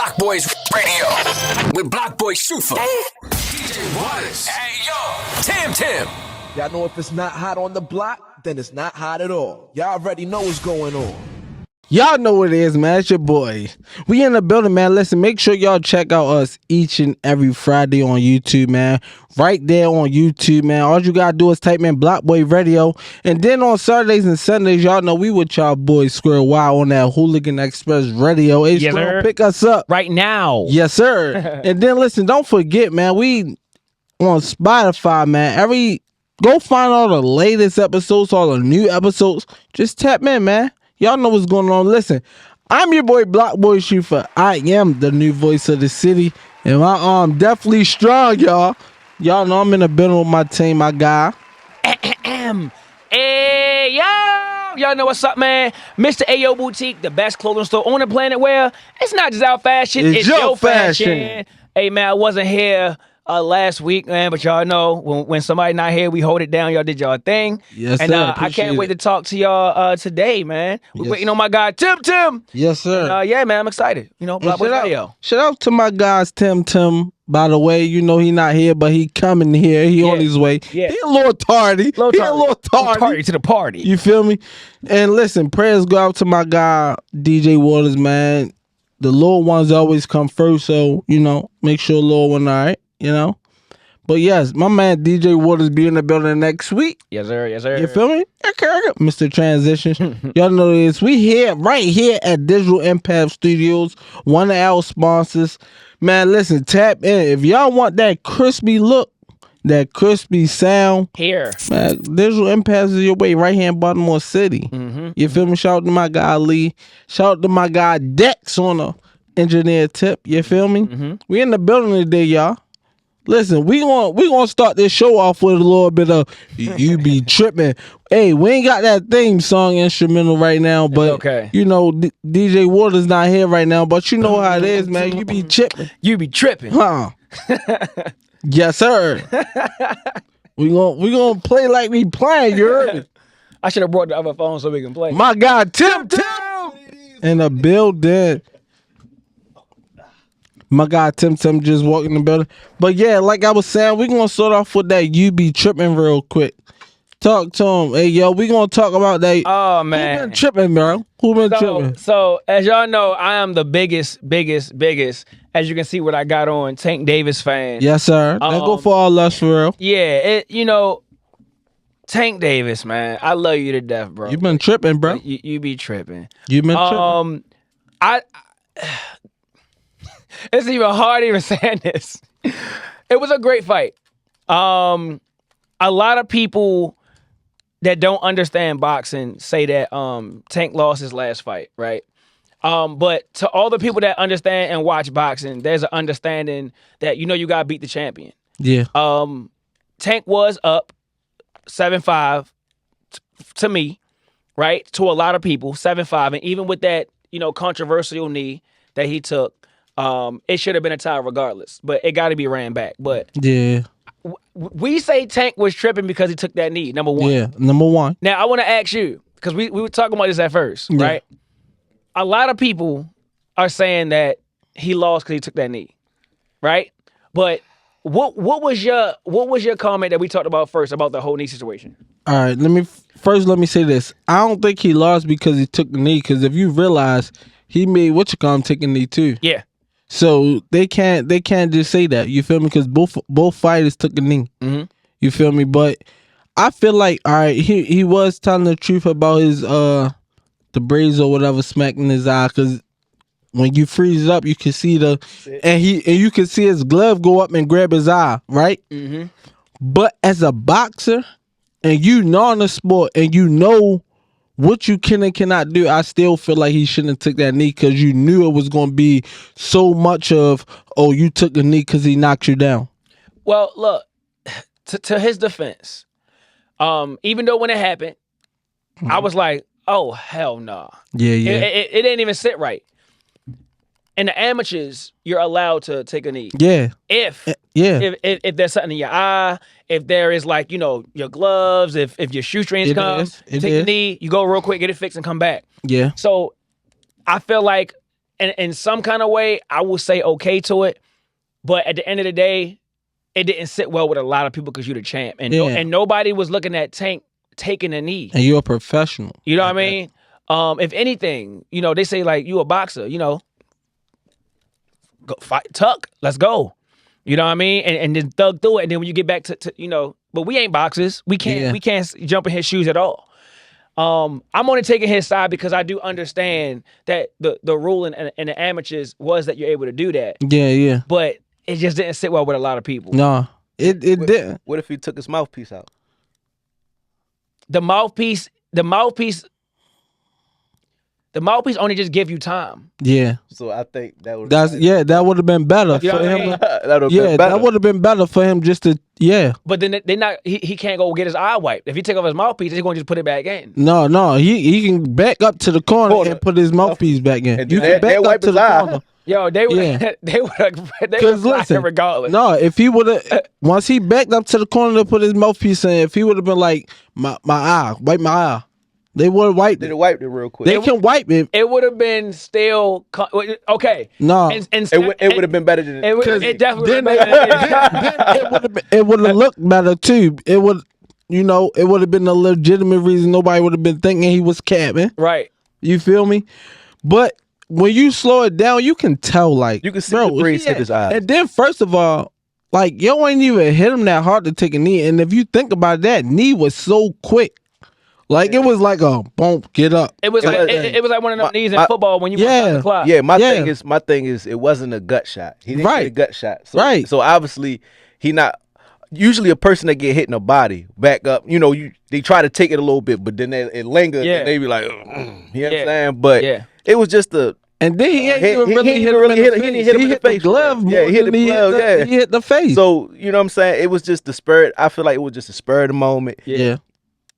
Block Boys Radio with Block Boy Shufa, DJ Waters, hey yo, Tim. Y'all know if it's not hot on the block, then it's not hot at all. Y'all already know what's going on. Y'all know what it is, man. It's your boy. We in the building, man. Listen, make sure y'all check out us each and every Friday on YouTube, man. Right there on YouTube, man. All you gotta do is type in Block Boy Radio. And then on Saturdays and Sundays, y'all know we with y'all boys Square Y on that Hooligan Express Radio. Hey, yes, Square, pick us up. Right now. Yes, sir. And then listen, don't forget, man, we on Spotify, man. Go find all the latest episodes, all the new episodes. Just tap in, man. Y'all know what's going on. Listen, I'm your boy Block Boy Shufa. I am the new voice of the city, and my arm definitely strong, y'all. Y'all know I'm in the building with my team, my guy. Hey, yo! Y'all know what's up, man? Mr. Ayo Boutique, the best clothing store on the planet where it's not just our fashion, it's your fashion. Hey, man, I wasn't here last week, man, but y'all know when somebody not here, we hold it down. Y'all did y'all thing. Yes, and sir. I can't wait to talk to y'all today, man. We're waiting on my guy, Tim. Yes, sir. And, yeah, man, I'm excited. You know, Block Boy Radio. Shout out to my guys, Tim. By the way, you know he not here, but he coming here. He on his way. Yeah. He a little tardy. He a little tardy To the party. You feel me? And listen, prayers go out to my guy, DJ Waters, man. The little ones always come first, so, you know, make sure little one all right, you know? But yes, my man DJ Waters be in the building next week. Yes, sir. You feel me? Mr. Transition. Y'all know this. We here, right here at Digital Impact Studios, one of our sponsors. Man, listen, tap in. If y'all want that crispy look, that crispy sound, Here. man, Digital Impact is your way, right here in Baltimore City. You feel me? Shout out to my guy Lee. Shout out to my guy Dex on the engineer tip. You feel me? We in the building today, y'all. Listen, we gonna start this show off with a little bit of you be tripping. Hey, we ain't got that theme song instrumental right now, but okay. You know DJ Waters not here right now, but you know how it is, man. You be tripping. You be tripping. Huh? Yes, sir. we gonna play like we playing. You heard me? I should have brought the other phone so we can play. My guy Tim in the building. My guy Tim just walked in the building. But yeah, like I was saying, we're going to start off with that You Be Tripping real quick. Talk to him. Hey, yo, we going to talk about that. Oh, man. Who been tripping, bro? Who been tripping? So, as y'all know, I am the biggest, as you can see what I got on, Tank Davis fan. Yes, sir. That go for all us, for real. Yeah, Tank Davis, man. I love you to death, bro. You been tripping, bro. You be tripping. You been tripping. It's even hard even saying this. It was a great fight. A lot of people that don't understand boxing say that Tank lost his last fight, right? But to all the people that understand and watch boxing, there's an understanding that you gotta beat the champion. Yeah. Tank was up 7-5 to me, right? To a lot of people, 7-5, and even with that controversial knee that he took. It should have been a tie regardless, but it got to be ran back. But yeah, we say Tank was tripping because he took that knee. Number one. Yeah, number one. Now I want to ask you because we were talking about this at first, right? A lot of people are saying that he lost because he took that knee, right? But what was your comment that we talked about first about the whole knee situation? All right, let me say this. I don't think he lost because he took the knee. Because if you realize he made take a knee too. Yeah. So they can't just say that. You feel me? Because both fighters took a knee. Mm-hmm. You feel me? But I feel like, all right, he was telling the truth about his the braids or whatever smacking his eye. Because when you freeze it up, you can see and you can see his glove go up and grab his eye, right? Mm-hmm. But as a boxer, and you know the sport, and you know what you can and cannot do, I still feel like he shouldn't have took that knee because you knew it was going to be so much of, oh, you took a knee because he knocked you down. Well, look, to his defense, even though when it happened, I was like, oh, hell no. Yeah. It didn't even sit right. In the amateurs, you're allowed to take a knee. Yeah. If there's something in your eye, if there is your gloves, if your shoestrings take a knee, you go real quick, get it fixed, and come back. Yeah. So I feel like in some kind of way, I will say okay to it. But at the end of the day, it didn't sit well with a lot of people because you're the champ. And, and nobody was looking at Tank taking a knee. And you're a professional. You know what I mean? If anything, you know, they say like you a boxer, you know, go fight, tuck, let's go. You know what I mean? And then thug through it. And then when you get back to you know, but we ain't boxers. We can't jump in his shoes at all. I'm only taking his side because I do understand that the rule in the amateurs was that you're able to do that. Yeah. But it just didn't sit well with a lot of people. No, it didn't. What if he took his mouthpiece out? The mouthpiece only just give you time. Yeah. So I think that would. That would have been better You know for what I him. mean? That would have been better for him just to. Yeah. But then they not. He can't go get his eye wiped. If he take off his mouthpiece, they're gonna just put it back in. No. He can back up to the corner and put his mouthpiece back in. And you can back up to the corner. Yo, they would. They would listen regardless. No, if he would have once he backed up to the corner to put his mouthpiece in, if he would have been like my eye, wipe my eye. They would have wiped it. They wiped it real quick. They can wipe it. It would have been still okay. No, it would have been better than it definitely would have been. It would have looked better too. It would, it would have been a legitimate reason. Nobody would have been thinking he was capping. Right. You feel me? But when you slow it down, you can tell. Like you can see the breeze hit his eyes. And then first of all, like yo ain't even hit him that hard to take a knee. And if you think about that, knee was so quick. Like it was like a bump, get up. It was like one of them knees in football when you the clock. Yeah, my thing is it wasn't a gut shot. He didn't get a gut shot. So, So obviously he not usually a person that get hit in the body, back up, they try to take it a little bit, but then it linger and they be like, you know what I'm saying? But it was just a and then he ain't even really hit him in the face. Glove yeah, he hit the glove. Yeah, he hit the face. So you know what I'm saying? It was just the spirit. I feel like it was just a spur of the moment. Yeah.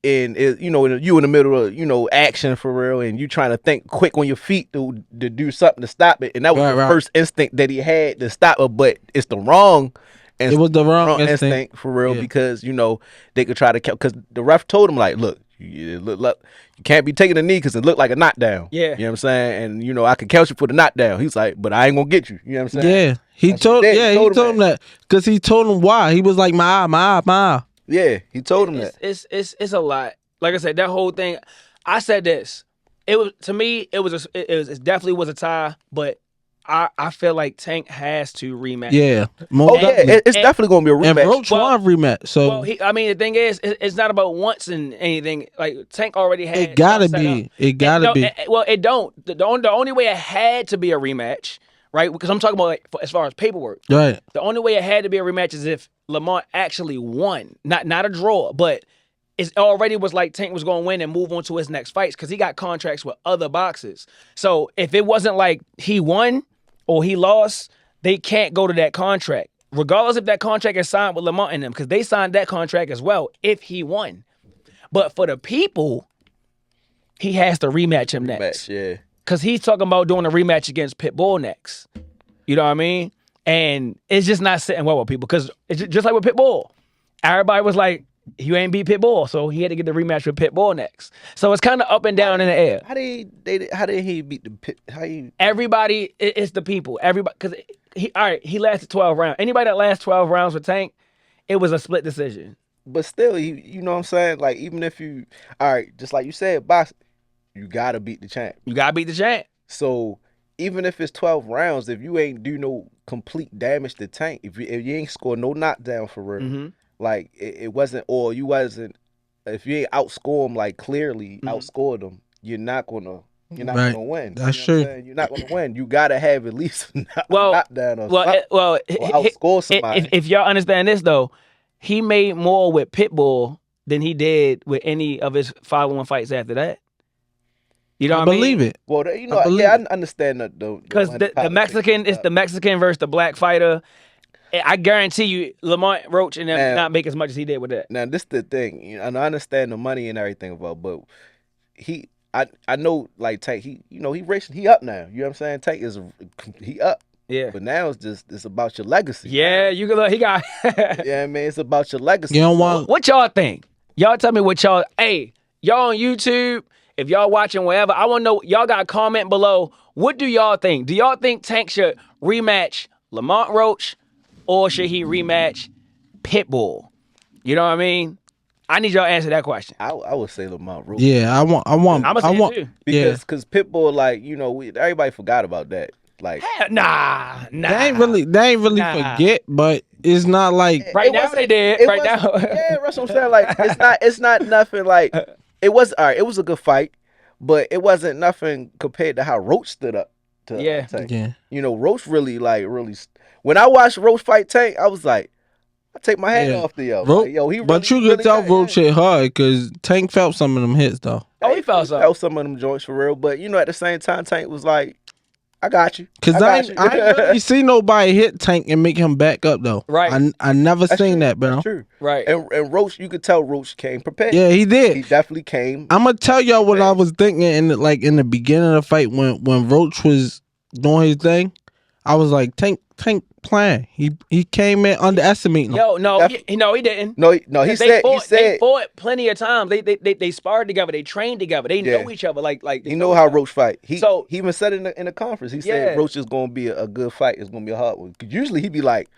And you in the middle of action for real, and you trying to think quick on your feet to do something to stop it, and that was the first instinct that he had to stop it, but it's the wrong. It was the wrong instinct for real because they could try to because the ref told him like, look, you can't be taking a knee because it looked like a knockdown. Yeah, you know what I'm saying, and I can count you for the knockdown. He's like, but I ain't gonna get you. You know what I'm saying? Yeah, he told him that because he told him why he was like my eye. Yeah, he told him that. It's a lot. Like I said, that whole thing. I said this. It was to me. It definitely was a tie, but I feel like Tank has to rematch. Yeah. It's definitely gonna be a rematch. And Roach won rematch. So the thing is, it's not about once and anything. Like Tank already had. It gotta be. It gotta be. It don't. The only way it had to be a rematch, right? Because I'm talking about like, as far as paperwork. Right. The only way it had to be a rematch is if Lamont actually won, not a draw, but it already was like Tank was going to win and move on to his next fights because he got contracts with other boxers. So if it wasn't like he won or he lost, they can't go to that contract, regardless if that contract is signed with Lamont and them, because they signed that contract as well if he won. But for the people, he has to rematch him next. Yeah. Because he's talking about doing a rematch against Pitbull next. You know what I mean? And it's just not sitting well with people because it's just like with Pitbull. Everybody was like, you ain't beat Pitbull, so he had to get the rematch with Pitbull next. So it's kind of up and down in the air. How did he beat the Pit? Everybody, it's the people. Everybody, because he lasted 12 rounds. Anybody that lasts 12 rounds with Tank, it was a split decision. But still, you know what I'm saying? Like, even if you, just like you said, boxing, you got to beat the champ. You got to beat the champ. So even if it's 12 rounds, if you ain't do no complete damage to Tank, if you ain't score no knockdown for real, like it wasn't, or you wasn't, if you ain't outscore him like clearly, outscored him, you're not gonna win. That's true. You're not gonna win. You gotta have at least a knockdown or outscore somebody. If y'all understand this though, he made more with Pitbull than he did with any of his following fights after that. You know what I mean? Believe it. Well, I understand that though. Because the Mexican is the Mexican versus the black fighter. I guarantee you, Lamont Roach and them not make as much as he did with that. Now, this is the thing, and I understand the money and everything involved, but I know like Tank, he rich, he up now. You know what I'm saying? Tank he up. Yeah. But now it's about your legacy. Yeah, you can look. He got. Yeah, I mean, it's about your legacy. You don't want. What y'all think? Y'all tell me what y'all. Hey, y'all on YouTube. If y'all watching wherever, I want to know. Y'all got to comment below. What do y'all think? Do y'all think Tank should rematch Lamont Roach, or should he rematch Pitbull? You know what I mean? I need y'all to answer that question. I would say Lamont Roach. Yeah, I want. I'ma say it too. Because Pitbull, like, you know, everybody forgot about that. Like, Hell, nah. They ain't really Nah. forget, but it's not like Right now they did. Right now. Yeah, that's what I'm saying. Like, it's not nothing. Like, it was all right. It was a good fight, but it wasn't nothing compared to how Roach stood up to Tank. Yeah. You know, Roach really. When I watched Roach fight Tank, I was like, I take my hand off the yo. Like, yo, he really, but you really could tell got- Roach hit hard because Tank felt some of them hits though. Oh, he felt something. felt some of them joints for real. But you know, at the same time, Tank was like, I got you. Cause I ain't got you. really see nobody hit Tank and make him back up though. Right. I never That's seen true. that, bro. That's true. Right. And Roach, you could tell Roach came prepared. Yeah, he He did. definitely came. I'm gonna tell y'all what I was thinking in the beginning of the fight when Roach was doing his thing. I was like, Tank playing. He came in underestimating him. Yo, no, Def- he didn't. No, he said They fought plenty of times. They sparred together. They trained together. They know each other. Like they you know how each other. Roach fight. He So- even said in the conference. He Yeah. said Roach is gonna be a good fight. It's gonna be a hard one. 'Cause usually he be like,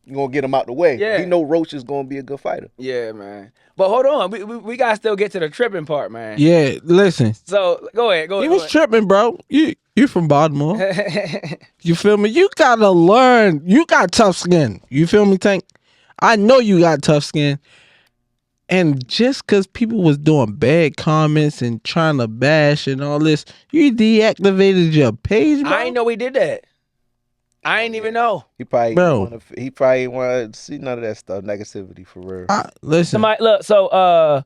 you gonna get him out the way. Yeah. He know Roach is gonna be a good fighter. Yeah, man. But hold on, we gotta still get to the tripping part, man. Yeah, listen. So go ahead. He was tripping, bro. You from Baltimore. You feel me? You gotta learn. You got tough skin. You feel me, Tank? I know you got tough skin. And just because people was doing bad comments and trying to bash and all this, you deactivated your page, bro. I ain't know he did that. I ain't even know. He probably Bro. he probably ain't want to see none of that stuff, negativity for real. Listen, Somebody look. So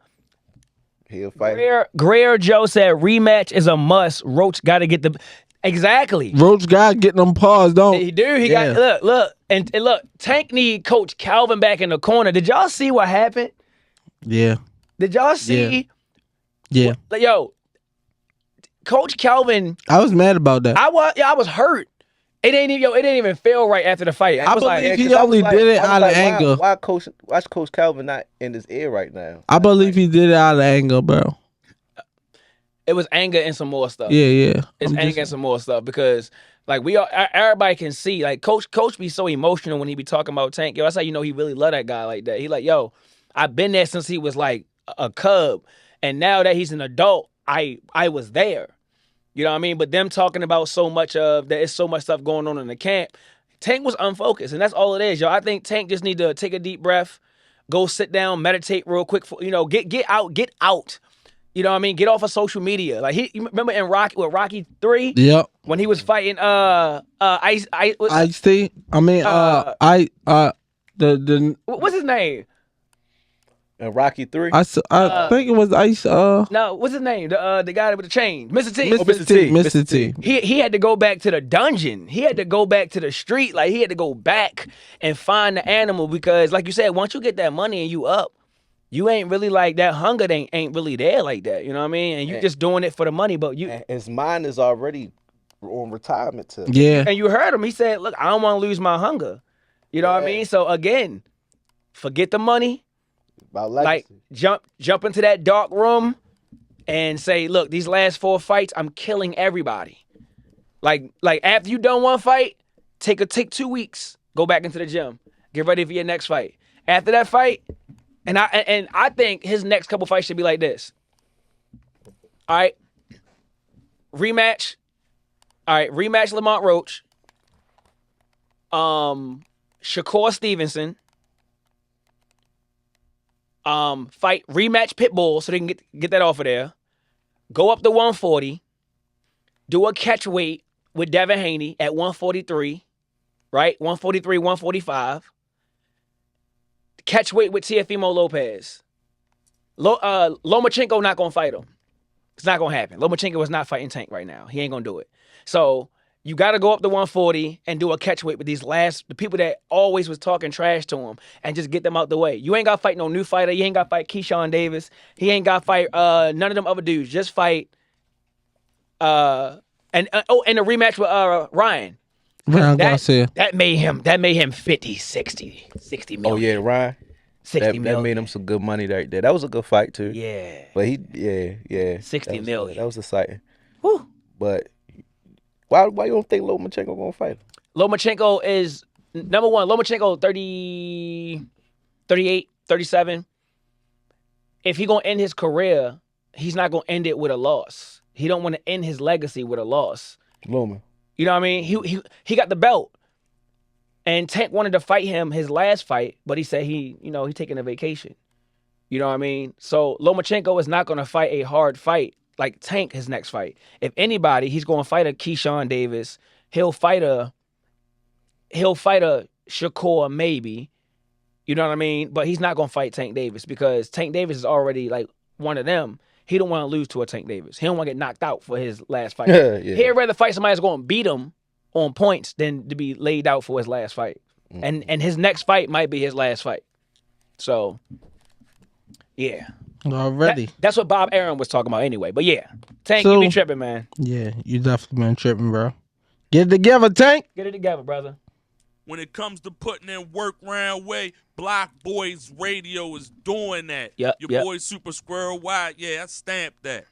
He'll fight. Greer Joe said rematch is a must. Roach got to get the exactly. Roach got getting them paws, don't He do. He Yeah. got look and look. Tank need Coach Calvin back in the corner. Did y'all see what happened? Yeah. Did y'all see? Yeah. Like, yo, Coach Calvin. I was mad about that. I was hurt. It didn't even feel right after the fight. I was believe like, he 'cause I only was did it I was out of anger. Why Coach Calvin not in his ear right now? I believe he did it out of anger, bro. it was anger and some more stuff. Yeah. It's I'm anger just- and some more stuff because like everybody can see like Coach be so emotional when he be talking about Tank. Yo, that's how you know he really love that guy like that. He like, yo, I've been there since he was like a cub, and now that he's an adult, I was there. You know what I mean? But them talking about so much of that, it's so much stuff going on in the camp. Tank was unfocused, and that's all it is, yo. I think Tank just need to take a deep breath, go sit down, meditate real quick. Get out. You know what I mean? Get off of social media. Like you remember in Rocky 3 Yep. when he was fighting Ice Ice-T. I mean, what's his name? And Rocky 3. I think it was Ice. No, what's his name? The guy with the chain, Mr. T. Mr. T. He had to go back to the dungeon. He had to go back to the street. Like he had to go back and find the animal because, like you said, once you get that money and you up, you ain't really like that hunger ain't really there like that. You know what I mean? And you just doing it for the money, but you And his mind is already on retirement tip. Yeah. and you heard him. He said, "Look, I don't want to lose my hunger." You know what I mean? So again, forget the money. About Like legacy. jump into that dark room and say, "Look, these last 4 fights, I'm killing everybody." Like after you done one fight, take 2 weeks, go back into the gym, get ready for your next fight. After that fight, and I think his next couple fights should be like this. All right, rematch. All right, rematch Lamont Roach. Shakur Stevenson. Fight rematch Pitbull so they can get that off of there. Go up to 140. Do a catch weight with Devin Haney at 143, right? 143, 145. Catch weight with Teofimo Lopez. Lomachenko not gonna fight him. It's not gonna happen. Lomachenko is not fighting Tank right now. He ain't gonna do it. So you got to go up to 140 and do a catch weight with the people that always was talking trash to him and just get them out the way. You ain't got to fight no new fighter. You ain't got to fight Keyshawn Davis. He ain't got to fight none of them other dudes. Just fight and the rematch with Ryan. Ryan Garcia. That made him 50, 60 Oh million. yeah, Ryan. 60 That million. made him some good money right there. That was a good fight too. Yeah. But yeah. 60 that was, million. That was exciting. Whew. But Why you don't think Lomachenko gonna fight him? Lomachenko is number one. Lomachenko 30, 38, 37. If he gonna end his career, he's not gonna end it with a loss. He don't want to end his legacy with a loss. Loma. You know what I mean? He got the belt. And Tank wanted to fight him his last fight, but he said he taking a vacation. You know what I mean? So Lomachenko is not going to fight a hard fight like Tank his next fight. If anybody, he's going to fight a Keyshawn Davis. He'll fight a Shakur maybe. You know what I mean? But he's not going to fight Tank Davis because Tank Davis is already like one of them. He don't want to lose to a Tank Davis. He don't want to get knocked out for his last fight. Yeah. He'd rather fight somebody that's going to beat him on points than to be laid out for his last fight. And his next fight might be his last fight. So, yeah. Already. That's what Bob Arum was talking about anyway. But yeah, Tank, So- you be tripping, man. Yeah, you definitely been tripping, bro. Get it together, Tank. Get it together, brother. When it comes to putting in work round way, Block Boys Radio is doing that. Yep, Your yep. boy Super Squirrel Wide, yeah, I stamped that.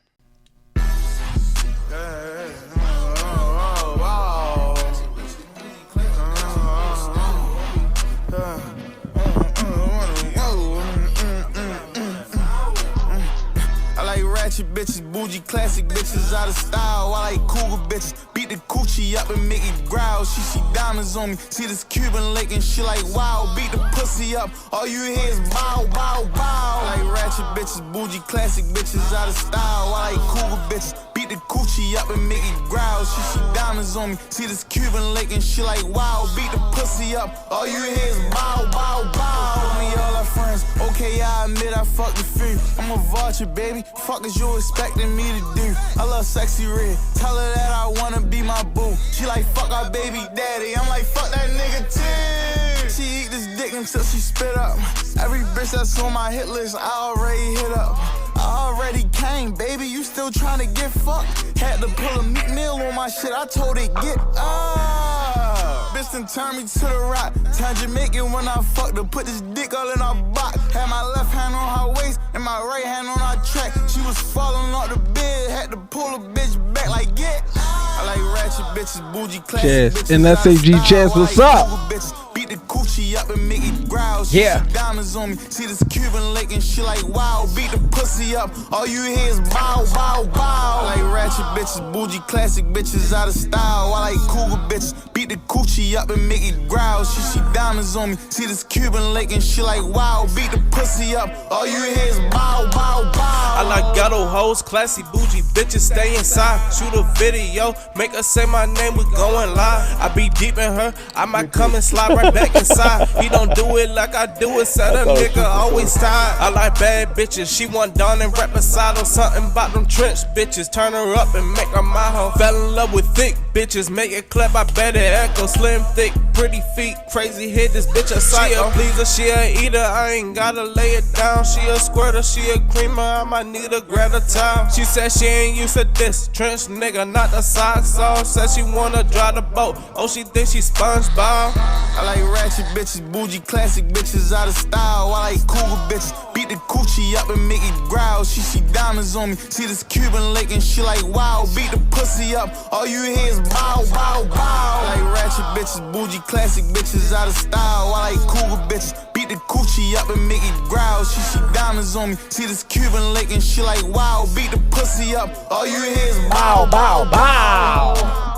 I like ratchet bitches, bougie classic bitches out of style. I like cougar bitches, beat the coochie up and make it growl. She diamonds on me, see this Cuban lake and she like wow. Beat the pussy up, all you hear is bow, bow, bow. I like ratchet bitches, bougie classic bitches out of style. I like cougar bitches, beat the coochie up and make it growl. She diamonds on me, see this Cuban lake and she like wow. Beat the pussy up, all you hear is bow, bow, bow. Told me all our friends, okay, I admit I fucked the free. I'm a vulture, baby. Fuck is you expecting me to do? I love sexy red. Tell her that I wanna be my boo. She like, fuck our baby daddy. I'm like, fuck that nigga too. She eat this dick until she spit up. Every bitch that's on my hit list, I already hit up. I already came, baby. You still trying to get fucked? Had to pull a Meek Mill on my shit. I told it, get up. Bitch done turned me to the rock. Turned Jamaican when I fucked her. Put this dick all in her box. Had my left hand on her waist and my right hand on her track. She was falling off the bed. Had to pull a bitch back like, get up. I like ratchet bitches, bougie classic Chaz, bitches. and that's out of AG style. Chaz, I what's like up? cougar bitches, beat the coochie up and make it growl. She Yeah. diamonds on me, see this Cuban lake and she like wow. Beat the pussy up, all you hear is bow, bow, bow. I like ratchet bitches, bougie classic bitches out of style. I like cougar bitches, beat the coochie up and make it growl. She diamonds on me, see this Cuban lake and she like wow. Beat the pussy up, all you hear is bow, bow, bow. I like ghetto hoes, classy bougie bitches, stay inside. Shoot a video, make her say my name, we going live. I be deep in her, I might come and slide right back inside. He don't do it like I do it, said a nigga always tired. I like bad bitches, she want Dawn and rap beside her. Something about them trench bitches, turn her up and make her my hoe. Fell in love with thick bitches, make it clap, I bet it echo. Slim, thick, pretty feet, crazy hit, this bitch a psycho. She a pleaser, she a eater, I ain't gotta lay it down. She a squirter, she a creamer, I might need to grab a towel. She said she ain't used to this, trench nigga, not the side sauce. Said she wanna drive the boat, oh she thinks she SpongeBob. I like ratchet bitches, bougie classic bitches out of style. I like cougar bitches, beat the coochie up and make it growl. She diamonds on me, see this Cuban lake and she like wow. Beat the pussy up, all you hear is bow, bow, bow. I like ratchet bitches, bougie classic bitches out of style. I like cougar bitches, beat the coochie up and make it growl. She diamonds on me, see this Cuban lake and she like wow. Beat the pussy up, all you hear is bow, bow, bow.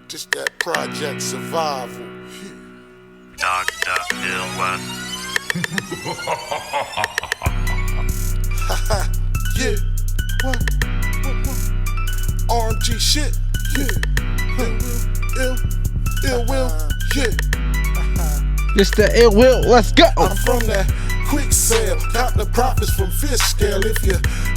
Just that Project Survival. Dr. Ill-One. Yeah. What? RMG shit. Yeah. Ill will. Yeah. Just the ill will. Let's go. I'm from that quick sale. Got the profits from fish scale. If you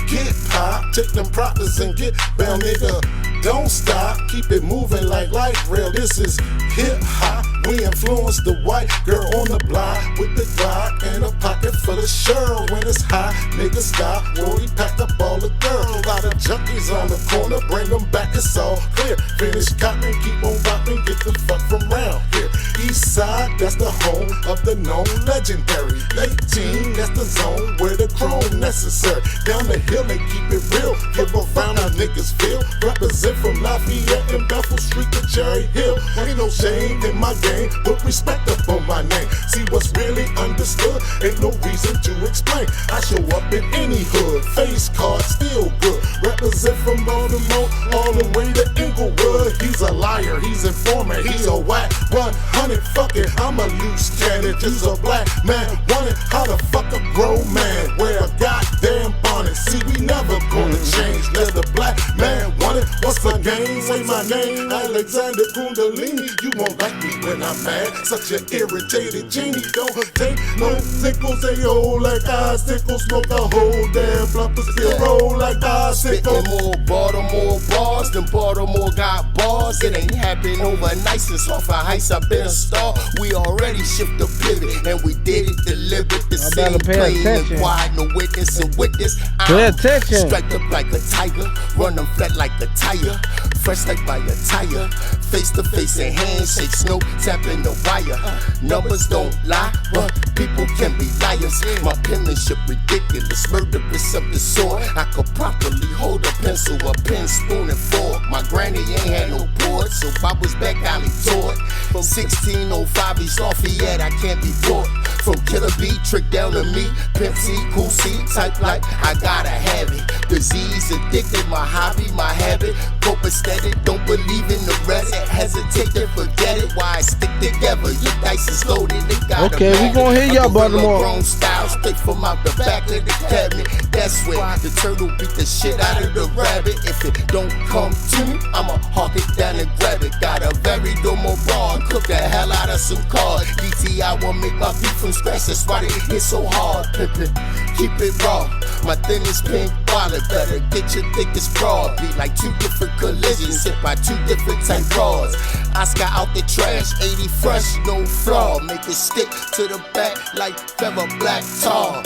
get high, take them profits and get bound, nigga. Don't stop, keep it moving like light rail. This is hip hop. We influence the white girl on the block with the Glock and a pocket full of shells. When it's hot, niggas stop. Rory packed up all the girls. Lot of junkies on the corner, bring them back, it's all clear. Finish copping, keep on bopping, get the fuck from round here. East side, that's the home of the known legendary. 18, that's the zone where the chrome necessary. Down the hill, they keep it real. Give a round how niggas feel. Represent from Lafayette and Bethel Street to Cherry Hill. Ain't no shame in my game, put respect up on my name. See what's really understood, ain't no reason to explain. I show up in any hood, face card still good. Represent from Baltimore all the way to Inglewood. He's a liar, he's informer, he's a whack 100. Fuck it, I'm a loose cannon. Just a black man wanted how the fuck a grown man wear a goddamn bonnet. See, we never gonna change. Let the black man want it. What's the game? Say my name, Alexander Kundalini. You won't like me when I'm mad. Such an irritated genie. Don't take no sickles. They hold like icicles. Smoke a whole damn blunt, but still roll like icicle. Spitting more Baltimore bars than Baltimore got bars. It ain't happened overnight since off of heights I've been a star. We already shift the pivot and we did it delivered. The same plain and wide, no witness and witness. Pay attention. Strike up like a tiger, run them flat like a tire. Fresh like by a tire, face to face and handshakes, no tapping the wire. Numbers don't lie, but people can be liars. My penmanship ridiculous, murderous of the sword. I could properly hold a pencil, a pen, spoon, and fork. My granny ain't had no board, so I was back alley taught. From 1605 East Lafayette, I can't be bought. From Killer B, trick down to me, Pimp C, Cool C, type like I gotta have it. Disease, addicted, my hobby, my habit. Copacetic, don't believe in the rest. Hesitate and forget it. Why I stick together? Your dice is loaded, they got Okay, we gonna hear y'all, Baltimore. Grown style, straight from out the back of the cabinet. That's when the turtle beat the shit out of the rabbit. If it don't come to me, I'ma hawk it down and grab it. Got a very domo bar, cook the hell out of some cards. DTI won't make my beat from scratch, that's why they hit so hard. Pimpin', keep it raw. My thinnest pink wallet, better get your thickest broad. Be like two different collisions, hit by two different type bras. Oscar out the trash, 80 fresh, no flaw. Make it stick to the back like feather black tar.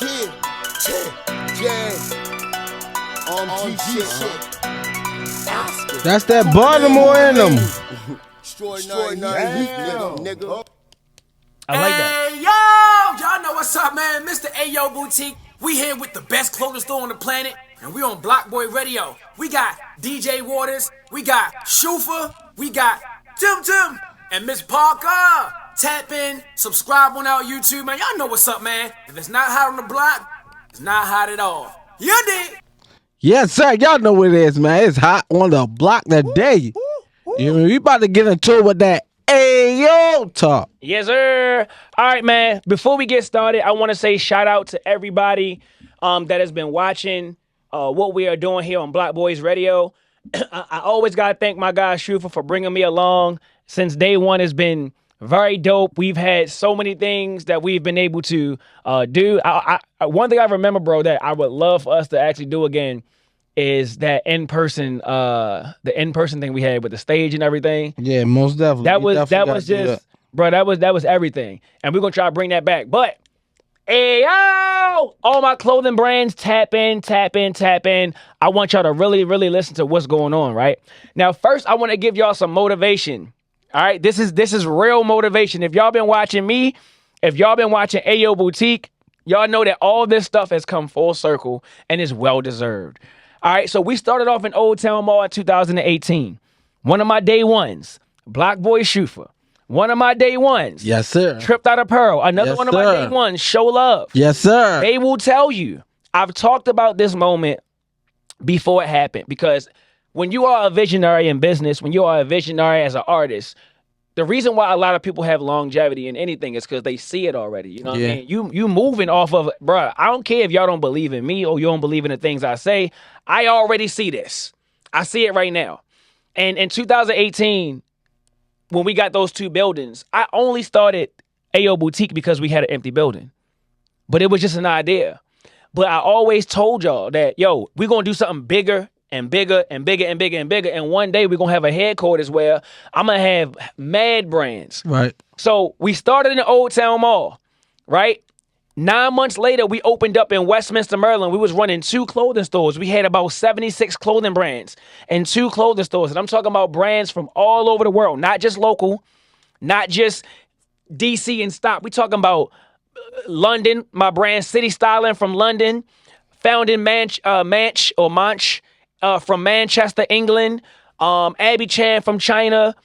Yeah, yeah, yeah. GG shit. Oscar. That's that Baltimore in them. Extraordinary nigga. I like that. Hey, yo! Y'all know what's up, man. Mr. Ayo Boutique. We here with the best clothing store on the planet, and we on Block Boy Radio. We got DJ Waters, we got Shufa, we got Tim, and Miss Parker. Tap in, subscribe on our YouTube, man. Y'all know what's up, man. If it's not hot on the block, it's not hot at all. You dig? Yes, sir. Y'all know what it is, man. It's hot on the block today. You know, we about to get into it with that Ayo talk. Yes, sir. All right, man. Before we get started, I want to say shout out to everybody that has been watching what we are doing here on Block Boys Radio. I always got to thank my guy Shufa for bringing me along. Since day one, it's been very dope. We've had so many things that we've been able to do. One thing I remember, bro, that I would love for us to actually do again is that in-person, the in-person thing we had with the stage and everything. Yeah, most definitely. That was just, bro, that was everything. And we're going to try to bring that back. But, hey, yo, all my clothing brands, tap in. I want y'all to really, really listen to what's going on, right? Now, first, I want to give y'all some motivation. All right, this is real motivation. If y'all been watching me, if y'all been watching Ayo Boutique, y'all know that all this stuff has come full circle and is well-deserved. All right, so we started off in Old Town Mall in 2018. One of my day ones, Block Boy Shufa. One of my day ones. Yes, sir. Tripped Out of Pearl. Another Yes, one of sir. my day ones, Show Love. Yes, sir. They will tell you. I've talked about this moment before it happened because when you are a visionary in business, when you are a visionary as an artist, the reason why a lot of people have longevity in anything is because they see it already. You know what I mean? You moving off of, bruh, I don't care if y'all don't believe in me or you don't believe in the things I say. I already see this. I see it right now. And in 2018, when we got those two buildings, I only started Ayo Boutique because we had an empty building. But it was just an idea. But I always told y'all that, yo, we're going to do something bigger and bigger and bigger and bigger and bigger. And one day we're going to have a headquarters where I'm going to have mad brands. Right. So we started in the Old Town Mall, right? 9 months later, we opened up in Westminster, Maryland. We was running 2 clothing stores. We had about 76 clothing brands and 2 clothing stores. And I'm talking about brands from all over the world, not just local, not just DC and stop. We talking about London, my brand City Styling from London, found in Manch from Manchester, England, Abby Chan from China.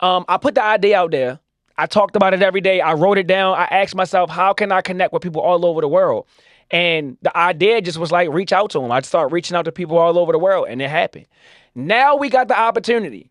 I put the idea out there. I talked about it every day. I wrote it down. I asked myself, how can I connect with people all over the world? And the idea just was like, reach out to them. I'd start reaching out to people all over the world, and it happened. Now we got the opportunity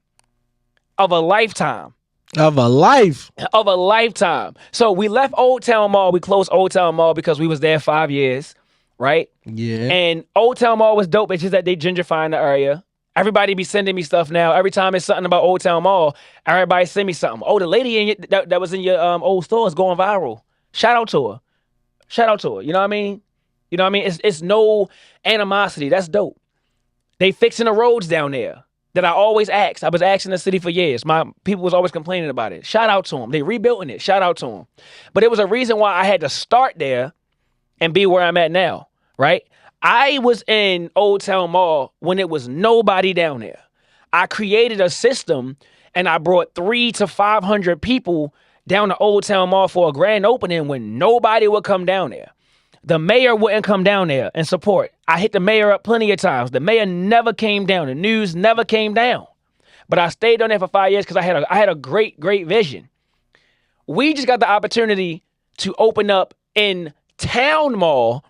of a lifetime. Of a lifetime. So we left Old Town Mall. We closed Old Town Mall because we was there 5 years, right? Yeah. And Old Town Mall was dope. It's just that they gentrifying the area. Everybody be sending me stuff now. Every time it's something about Old Town Mall, everybody send me something. Oh, the lady in that was in your old store is going viral. Shout out to her. You know what I mean? It's no animosity. That's dope. They fixing the roads down there that I always ask. I was asking the city for years. My people was always complaining about it. Shout out to them. They rebuilding it. Shout out to them. But it was a reason why I had to start there and be where I'm at now, right? I was in Old Town Mall when it was nobody down there. I created a system and I brought 300 to 500 people down to Old Town Mall for a grand opening when nobody would come down there. The mayor wouldn't come down there and support. I hit the mayor up plenty of times. The mayor never came down. The news never came down. But I stayed on there for 5 years because I had a great vision. We just got the opportunity to open up in Town Mall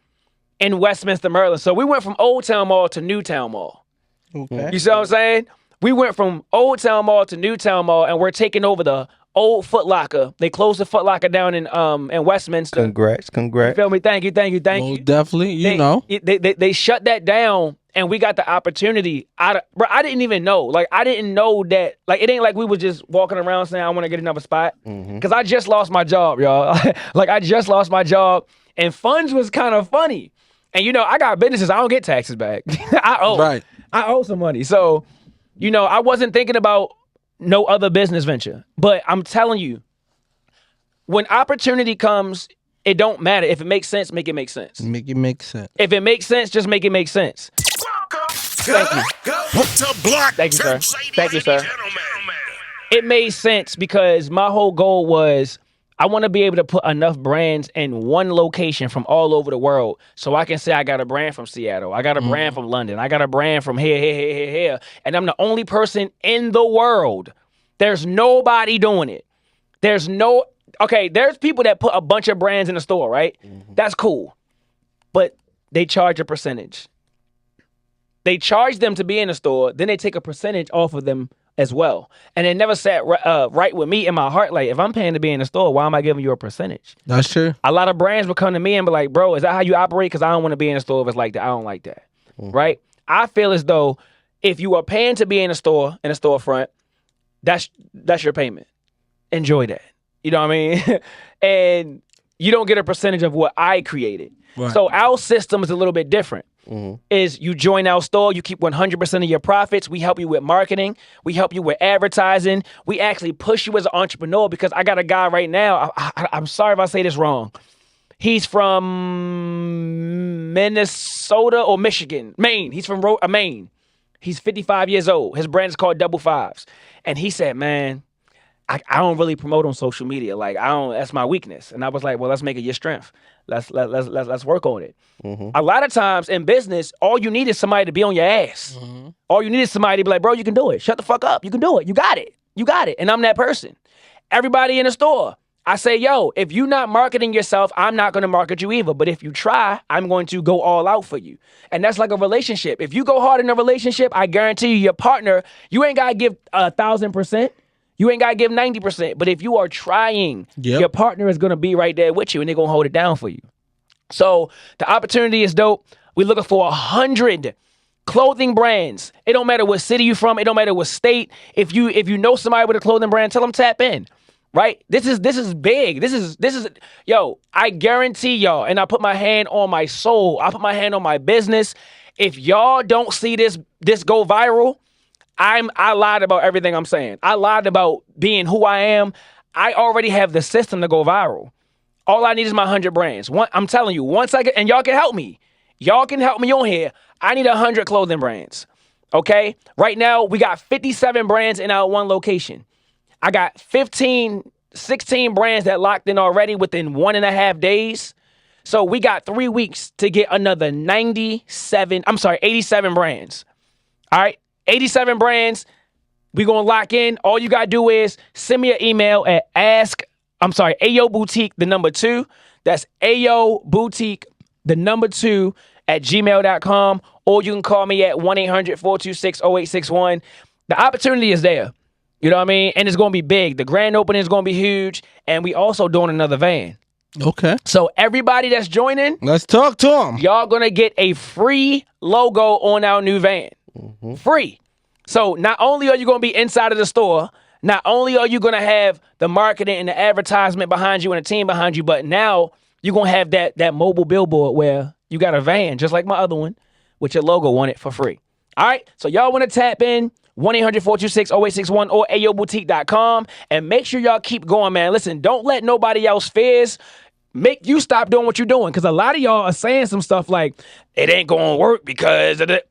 in Westminster, Maryland. So we went from Old Town Mall to New Town Mall. Okay. You see what I'm saying? We went from Old Town Mall to New Town Mall, and we're taking over the old Foot Locker. They closed the Foot Locker down in Westminster. Congrats. You feel me? Thank you. Most definitely, you know. They shut that down, and we got the opportunity. Bro, I didn't even know. Like, I didn't know that. Like, it ain't like we was just walking around saying, I want to get another spot. Because I just lost my job, y'all. Like, I just lost my job, and funds was kind of funny. And, you know, I got businesses. I don't get taxes back. I owe. Right. I owe some money. So, you know, I wasn't thinking about no other business venture. But I'm telling you, when opportunity comes, it don't matter. If it makes sense, make it make sense. Make it make sense. If it makes sense, just make it make sense. Thank you. Thank you, sir. Thank you, sir. It made sense because my whole goal was I want to be able to put enough brands in one location from all over the world so I can say I got a brand from Seattle. I got a brand from London. I got a brand from here. And I'm the only person in the world. There's nobody doing it. There's people that put a bunch of brands in the store, right? That's cool. But they charge a percentage. They charge them to be in the store, then they take a percentage off of them as well. And it never sat right with me in my heart. Like, if I'm paying to be in the store, why am I giving you a percentage? That's true. A lot of brands would come to me and be like, bro, is that how you operate? Because I don't want to be in the store if it's like that. I don't like that. Right? I feel as though if you are paying to be in a store, in a storefront, that's your payment. Enjoy that. You know what I mean? And you don't get a percentage of what I created. Right. So our system is a little bit different. Is you join our store, you keep 100% of your profits. We help you with marketing. We help you with advertising. We actually push you as an entrepreneur because I got a guy right now. I'm sorry if I say this wrong. He's from Minnesota or Michigan, Maine. He's from Maine. He's 55 years old. His brand is called Double Fives. And he said, man, I don't really promote on social media. Like, that's my weakness. And I was like, well, let's make it your strength. Let's work on it. A lot of times in business, all you need is somebody to be on your ass. All you need is somebody to be like, bro, you can do it. Shut the fuck up. You can do it. You got it. And I'm that person. Everybody in the store, I say, yo, if you're not marketing yourself, I'm not going to market you either. But if you try, I'm going to go all out for you. And that's like a relationship. If you go hard in a relationship, I guarantee you, your partner, you ain't got to give 1,000%. You ain't got to give 90%. But if you are trying, your partner is going to be right there with you and they're going to hold it down for you. So the opportunity is dope. We're looking for 100 clothing brands. It don't matter what city you're from. It don't matter what state. If you know somebody with a clothing brand, tell them tap in. right? This is big. This is yo, I guarantee y'all, and I put my hand on my soul. I put my hand on my business. If y'all don't see this go viral, I lied about everything I'm saying. I lied about being who I am. I already have the system to go viral. All I need is my 100 brands. I'm telling you, once I get, and y'all can help me. Y'all can help me on here. I need 100 clothing brands. Okay? Right now, we got 57 brands in our one location. I got 16 brands that locked in already within 1.5 days. So we got 3 weeks to get another 87 brands. All right? 87 brands. We going to lock in. All you got to do is send me an email at Ayo Boutique, the number 2. That's Ayo Boutique, the number 2 at gmail.com. Or you can call me at 1-800-426-0861. The opportunity is there. You know what I mean? And it's going to be big. The grand opening is going to be huge. And we also doing another van. Okay. So everybody that's joining, let's talk to them. Y'all going to get a free logo on our new van. Mm-hmm. Free. So not only are you going to be inside of the store, not only are you going to have the marketing and the advertisement behind you and a team behind you, but now you're going to have that mobile billboard where you got a van, just like my other one, with your logo on it for free. All right? So y'all want to tap in, 1-800-426-0861 or ayoboutique.com, and make sure y'all keep going, man. Listen, don't let nobody else fears make you stop doing what you're doing, because a lot of y'all are saying some stuff like, it ain't going to work because of it.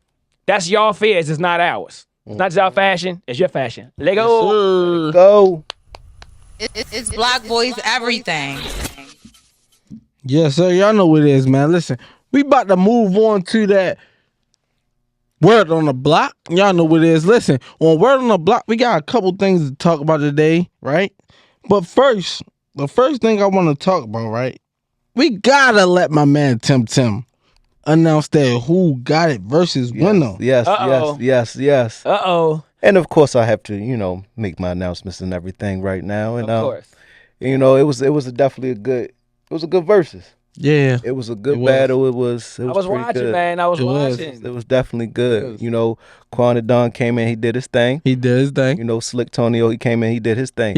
That's y'all fears. It's not ours. It's not just our fashion. It's your fashion. Let go. Yes, go. It's Black Boys everything. Yes, sir. Y'all know what it is, man. Listen, we about to move on to that Word on the Block. Y'all know what it is. Listen, on Word on the Block, we got a couple things to talk about today, right? But first, the first thing I want to talk about, right? We gotta let my man Tim announce that Who Got It versus winner. Yes. Uh-oh. And of course, I have to, make my announcements and everything right now. And of course, it was definitely a good versus. Yeah, it was a good battle. It was. I was watching, good. man. I was watching. It was definitely good. Quan the Don came in. He did his thing. Slick Tonio, he came in. He did his thing.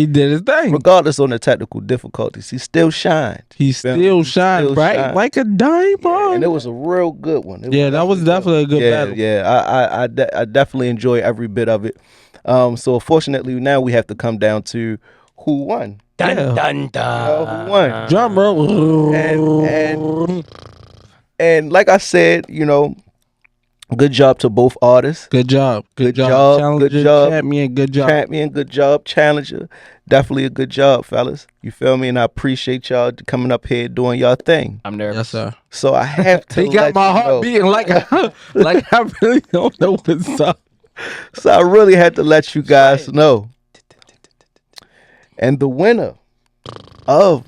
Regardless on the technical difficulties, he still shined. He still shined bright like a diamond. And it was a real good one. That was definitely a good battle. Yeah, I definitely enjoy every bit of it. So unfortunately, now we have to come down to who won. Dun, dun, dun. Who won? Drum roll. And like I said, good job to both artists. Good job. Challenger, good job. Champion, good job. Champion, good job. Challenger, definitely a good job, fellas. You feel me? And I appreciate y'all coming up here doing y'all thing. I'm nervous. Yes, sir. So I have to He got my heart beating like I really don't know what's up. So I really had to let you guys know. And the winner of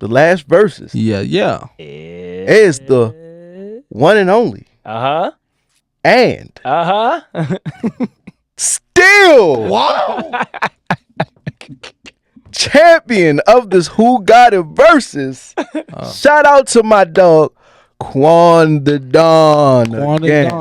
the last verses is the one and only. And still champion of this Who Got It versus. Shout out to my dog Quan the Don.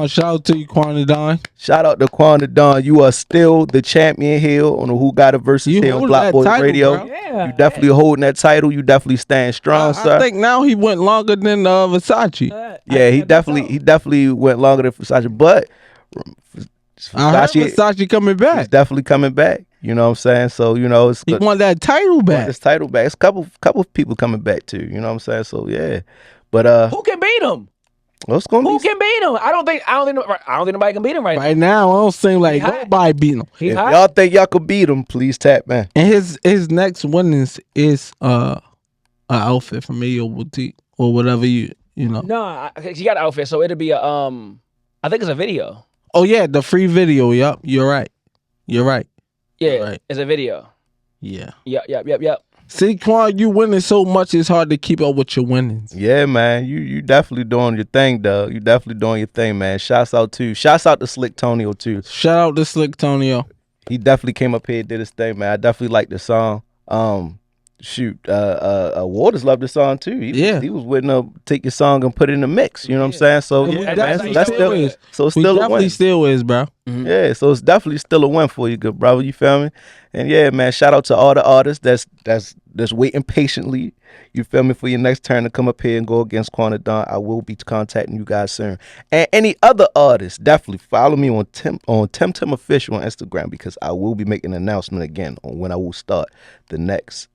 Shout out to you, Quan the Don. Shout out to Quan the Don. You are still the champion here on the Who Got It versus here on Black Boys Radio. Yeah, you definitely holding that title. You definitely stand strong, sir. I think now he went longer than Versace. He definitely went longer than Versace, but Versace coming back. He's definitely coming back. You know what I'm saying? So, it's he want that title back. His title back. It's a couple of people coming back too. You know what I'm saying? So yeah. But who can beat him? Who can beat him? I don't think nobody can beat him right now. I don't seem like nobody beat him. If y'all think y'all could beat him, please tap, man. And his next winnings is an outfit from Ayo Boutique or whatever you know. No, he got an outfit, so it'll be I think it's a video. Oh yeah, the free video. Yup, you're right. Yeah, right. It's a video. Yeah. Yep. See, Quan, you winning so much, it's hard to keep up with your winnings. Yeah, man. You definitely doing your thing, dog. You definitely doing your thing, man. Shouts out to Slick Tonio, too. Shout out to Slick Tonio. He definitely came up here and did his thing, man. I definitely like the song. shoot, Waters loved the song too. He was willing to take your song and put it in the mix. You know what I'm saying? So yeah, man, so that's still is. So it's We still a definitely win. still is, bro. Yeah, so it's definitely still a win for you, good brother. You feel me? And yeah, man, shout out to all the artists that's waiting patiently. You feel me, for your next turn to come up here and go against Quanadon. I will be contacting you guys soon. And any other artists, definitely follow me on Tim Official on Instagram, because I will be making an announcement again on when I will start the next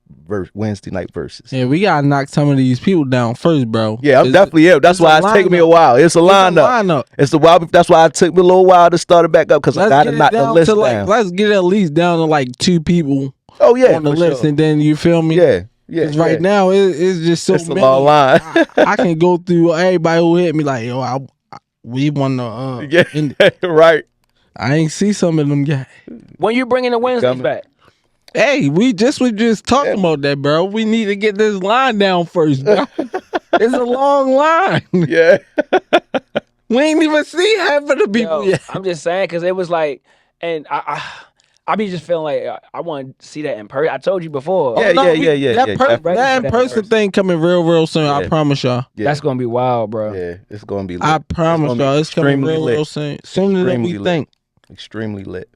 Wednesday night verses. Yeah, we gotta knock some of these people down first, bro. Yeah, I'm definitely. Yeah, that's why it's taking me a while. It's a lineup. It's a while. That's why it took me a little while to start it back up, because I gotta knock the list down. Let's get at least down to like 2 people. Oh yeah, on the for list, sure. and then you feel me. Yeah. Yeah, 'cause right now it's just so it's a many. long line. I can go through everybody who hit me like, yo, we want to. Right. I ain't see some of them guys. When you bringing the Wednesdays back? Hey, we just talking about that, bro. We need to get this line down first, bro. It's a long line. Yeah. We ain't even see half of the people yet. I'm just saying, because it was like, and I be just feeling like I want to see that in person. I told you before. That in-person thing coming real soon. I promise y'all. Yeah. That's gonna be wild, bro. Yeah, it's gonna be lit. I promise y'all, it's coming real soon. Sooner than we think. Extremely lit.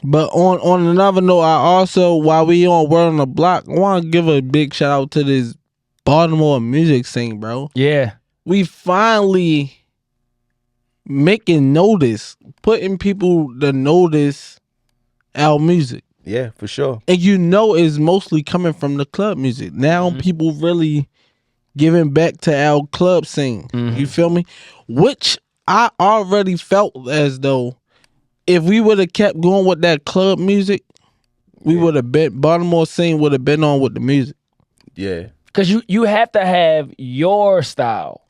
But on another note, I also, while we on Word on the Block, I want to give a big shout out to this Baltimore music scene, bro. Yeah. We finally making notice, putting people to notice our music. Yeah, for sure. And it's mostly coming from the club music. Now people really giving back to our club scene. You feel me? Which I already felt as though if we would have kept going with that club music, we would have been, Baltimore scene would have been on with the music. Yeah. Because you have to have your style.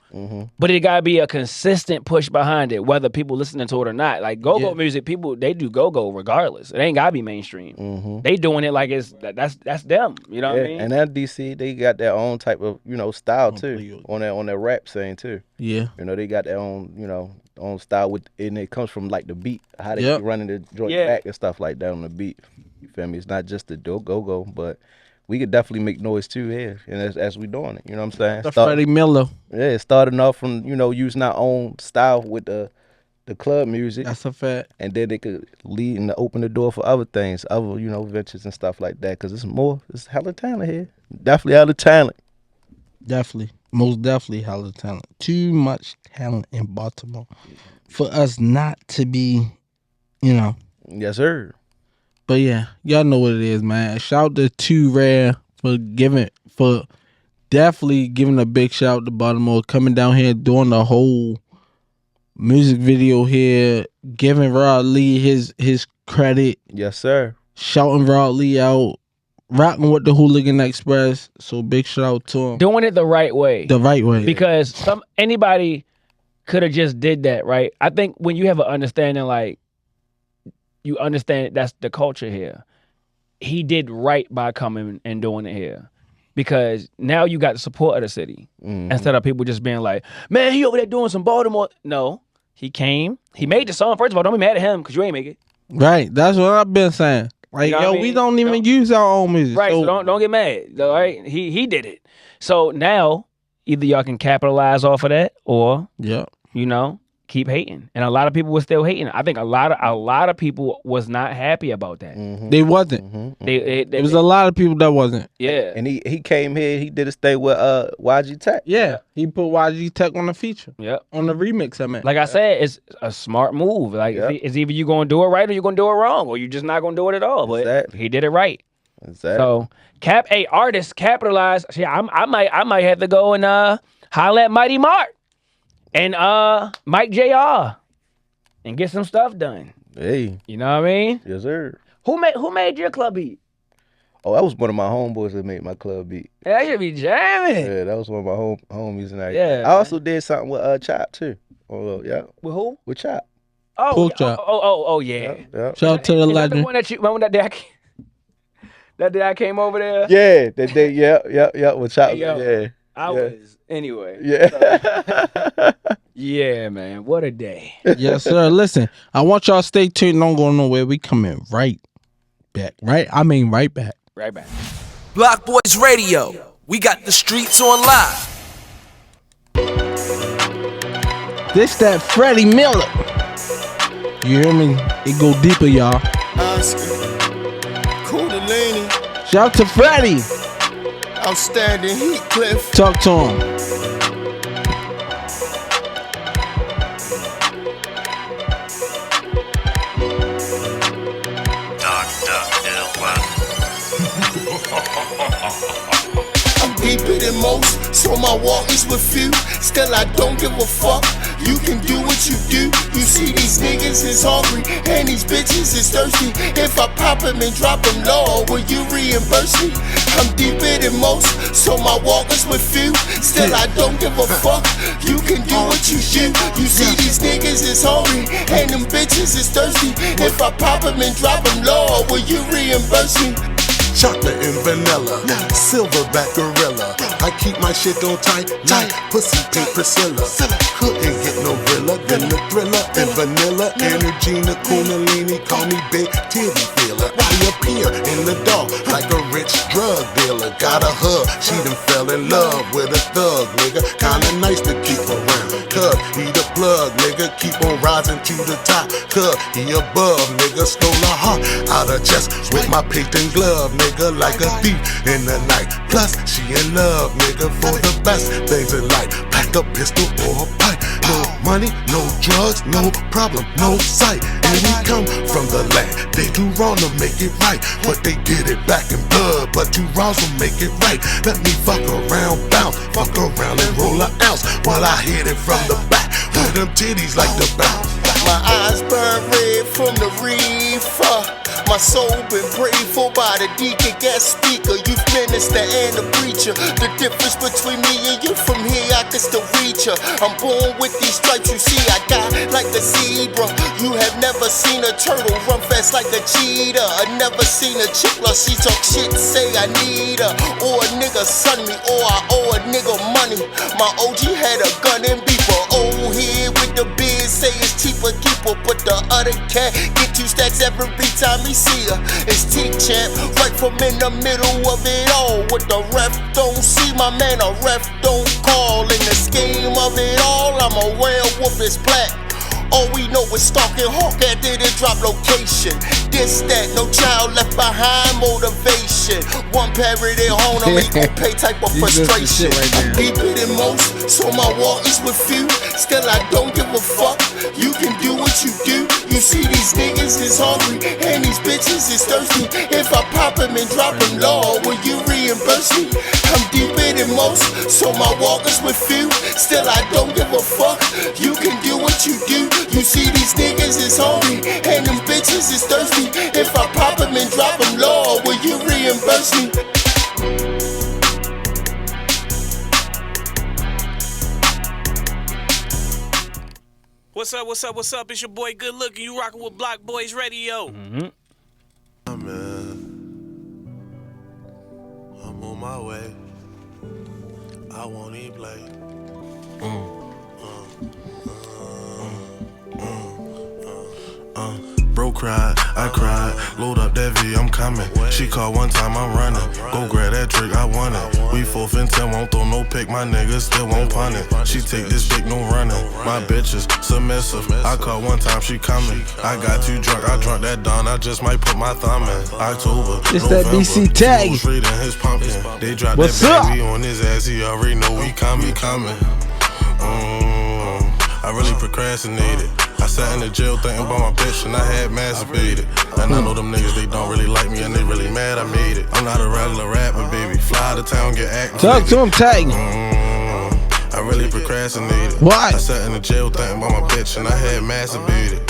But it gotta be a consistent push behind it, whether people listening to it or not. Like go-go music, people they do go-go regardless. It ain't gotta be mainstream. They doing it like that's them. You know what I mean? And that DC, they got their own type of style too on their rap scene too. Yeah, they got their own own style and it comes from like the beat, how they be running the joint back and stuff like that on the beat. You feel me? It's not just the go-go, but we could definitely make noise too here, and as we doing it, you know what I'm saying? The Freddie Miller. Yeah, starting off from using our own style with the club music. That's a fact. And then they could lead and open the door for other things, other ventures and stuff like that. Cause it's hella talent here. Definitely hella talent. Definitely, most definitely hella talent. Too much talent in Baltimore for us not to be, Yes, sir. But yeah, y'all know what it is, man. Shout out to Too Rare for definitely giving a big shout out to Baltimore, coming down here, doing the whole music video here, giving Rod Lee his credit. Yes, sir. Shouting Rod Lee out, rocking with the Hooligan Express. So big shout out to him. Doing it the right way. The right way. Because anybody could have just did that, right? I think when you have an understanding, like, you understand that's the culture here. He did right by coming and doing it here. Because now you got the support of the city. Instead of people just being like, man, he over there doing some Baltimore. No. He came. He made the song. First of all, don't be mad at him because you ain't make it. Right. That's what I've been saying. Like, we don't even use our own music. Right. So don't get mad. All right. He did it. So now either y'all can capitalize off of that or keep hating. And a lot of people were still hating. I think a lot of people was not happy about that. They wasn't. There was a lot of people that wasn't. Yeah. And he came here, he did his thing with YG Tech. Yeah. He put YG Tech on the feature. Yep. On the remix, I mean. Like I said, it's a smart move. Like it's either you gonna do it right or you're gonna do it wrong, or you're just not gonna do it at all. But he did it right. Exactly. So artists capitalize. See, I might have to go and holler at Mighty Mark and Mike JR and get some stuff done. Hey. You know what I mean? Yes, sir. Who made your club beat? Oh, that was one of my homeboys that made my club beat. Yeah, that should be jamming. Yeah, that was one of my homies and everything. Yeah. I also did something with Chop too. Oh yeah. With who? With Chop. Oh, Pork chop. Oh yeah. Yeah. Shout out to the Is that legend. the one that you remember that day I came over there? Yeah, that day, yeah, with Chop. Hey, yo, yeah. I was anyway. Yeah. Yeah, man. What a day. Yes, sir. Listen, I want y'all to stay tuned. Don't go nowhere. We coming right back. Right? I mean right back. Right back. Block Boys Radio. We got the streets on live. This that Freddie Miller. You hear me? It go deeper, y'all. Kundalini. Shout out to Freddie. Outstanding Heathcliff. Talk to him. I'm deeper than most, so my walk is with few. Still I don't give a fuck. You can do what you do. You see these niggas is hungry and these bitches is thirsty. If I pop them and drop them low, will you reimburse me? I'm deeper than most, so my walk is with few. Still I don't give a fuck. You can do what you do. You see these niggas is hungry and them bitches is thirsty. If I pop them and drop them low, will you reimburse me? Chocolate and vanilla, silverback gorilla. I keep my shit on tight, pussy pink Priscilla. Couldn't get no realer than the thriller and vanilla. Energy, the Kundalini, call me big titty feeler. I appear in the dark like a rich drug dealer. Got a hug, she done fell in love with a thug, nigga. Kinda nice to keep around, cuz he the plug, nigga. Keep on rising to the top, cuz he above, nigga. Stole her heart out her chest with my patent glove, nigga, like a thief in the night. Plus, she in love, nigga, for the best things in life. Pack a pistol or a pipe. No money, no drugs, no problem, no sight. And we come from the land. They do wrong to make it right, but they get it back in blood. But two wrongs will make it right. Let me fuck around, bounce, fuck around and roll an ounce while I hit it from the back with them titties like the bounce. My eyes burn red from the reefer. My soul been prayed for by the deacon, guest speaker, youth minister, and the preacher. The difference between me and you, from here I can still reach her. I'm born with these stripes, you see I got like the zebra. You have never seen a turtle run fast like a cheetah. I never seen a chick like she talk shit, say I need her. Or a nigga son me, or I owe a nigga money. My OG had a gun and beeper. Old head with the beard, say it's cheaper, keeper. But the other cat get 2 stacks every time he see her. It's T-Champ, right from in the middle of it all. What the ref don't see, my man, a ref don't call. In the scheme of it all, I'm a werewolf, it's black. All we know is stalking hawk after the drop location. This, that, no child left behind motivation. One parent at home, I'm equal pay type of frustration. I'm deeper than most, so my walk is with few. Still I don't give a fuck. You can do what you do. You see these niggas is hungry and these bitches is thirsty. If I pop them and drop them low, will you reimburse me? I'm deeper than most, so my walk is with few. Still I don't give a fuck. You can do what you do. You see these niggas is hungry and them bitches is thirsty. If I pop them and drop them low, will you reimburse me? What's up, what's up, what's up? It's your boy Good Looking. You rockin' with Block Boys Radio. Man, I'm on my way. I won't even play. Bro cried, I cried. Load up that V, I'm coming. She called one time, I'm running. Go grab that trick, I want it. We 4th and 10, won't throw no pick. My niggas still won't punt it. She take this dick, no running. My bitch is submissive. I called one time, she coming. I got too drunk, I drunk that down. I just might put my thumb in. October, It's that BC tag. His pumpkin. They dropped What's that up? baby on his ass. He already know we coming. I really procrastinated. I sat in the jail thinking about my bitch and I had masturbated. And I know them niggas, they don't really like me and they really mad I made it. I'm not a regular rapper, baby. Fly to town, get active. Talk to him, tag. I really procrastinated. Why? I sat in the jail thinking about my bitch and I had masturbated.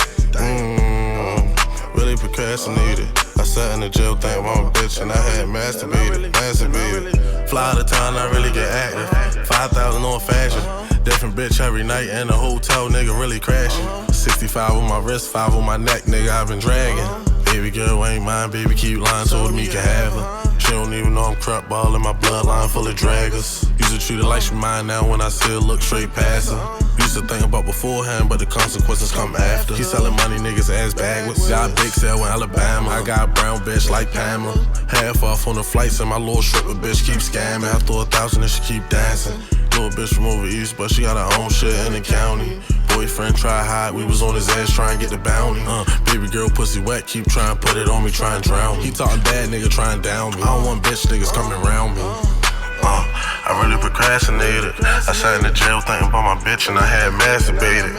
Really procrastinated. I sat in the jail thinking about my bitch and I had masturbated. Fly to town, I really get active. 5,000 on fashion. Different bitch every night in the hotel, nigga really crashing. 65 on my wrist, 5 on my neck, nigga, I've been dragging. Baby girl ain't mine, baby keep lying, told me can have her. She don't even know I'm crap ball in my bloodline full of draggers. Used to treat her like she mine now when I still look straight past her. Used used to think about beforehand, but the consequences come after. Keep selling money, niggas ass backwards. Got a big sale in Alabama. I got a brown bitch like Pamela. Half off on the flights, and my little stripper bitch keep scamming. I throw 1,000 and she keep dancing. Little bitch from over east, but she got her own shit in the county. Boyfriend try hide, we was on his ass trying to get the bounty. Baby girl pussy wet, keep trying to put it on me, try and drown me. He talking bad, nigga try and down me. I don't want bitch niggas coming around me. I really procrastinated. I sat in the jail thinking about my bitch and I had masturbated.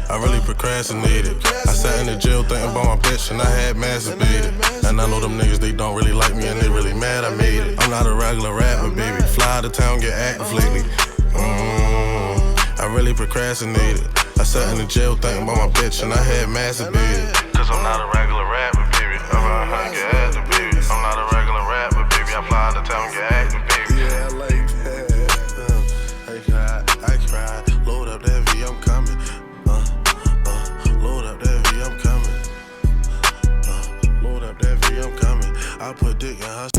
I really procrastinated. I sat in the jail thinking about my bitch and I had masturbated. And I know them niggas, they don't really like me and they really mad I made it. I'm not a regular rapper, baby. Fly out of town, get active lately. I really procrastinated. I sat in the jail thinking about my bitch and I had masturbated. Cause I'm not a regular rapper, baby. I'm get active, baby. I'm not a regular rapper, baby. I fly out of town, get active, baby. Yeah, I like that. I cried. Load up that V, I'm coming. Load up that V, I'm coming. Load up that V, I'm coming. I put dick in her.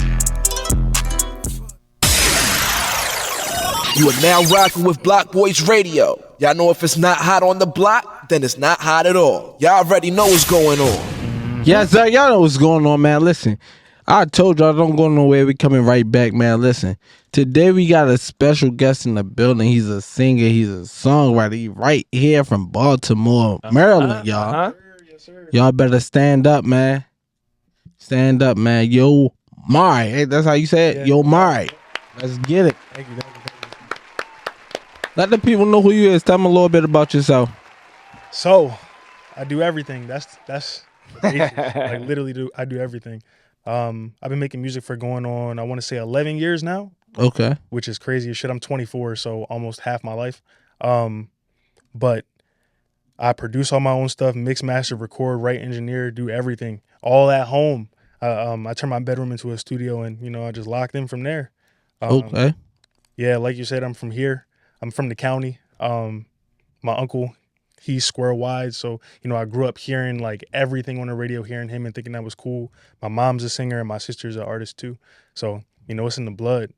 You are now rocking with Block Boys Radio. Y'all know if it's not hot on the block, then it's not hot at all. Y'all already know what's going on. Yes, sir. Y'all know what's going on, man. Listen, I told y'all don't go nowhere. We coming right back, man. Listen, today we got a special guest in the building. He's a singer. He's a songwriter. He right here from Baltimore, Maryland, y'all. Yes, sir. Y'all better stand up, man. Stand up, man. Yomari. Hey, that's how you say it? Yeah. Yomari. Let's get it. Thank you. Let the people know who you is. Tell them a little bit about yourself. So, I do everything. That's like literally I do everything. I've been making music for going on, I want to say 11 years now. Okay. Which is crazy as shit. I'm 24, so almost half my life. But I produce all my own stuff, mix, master, record, write, engineer, do everything, all at home. I turn my bedroom into a studio, and I just locked in from there. Okay. Yeah, like you said, I'm from here. I'm from the county. My uncle, he's square wide, so I grew up hearing like everything on the radio, hearing him and thinking that was cool. My mom's a singer and my sister's an artist too, so it's in the blood.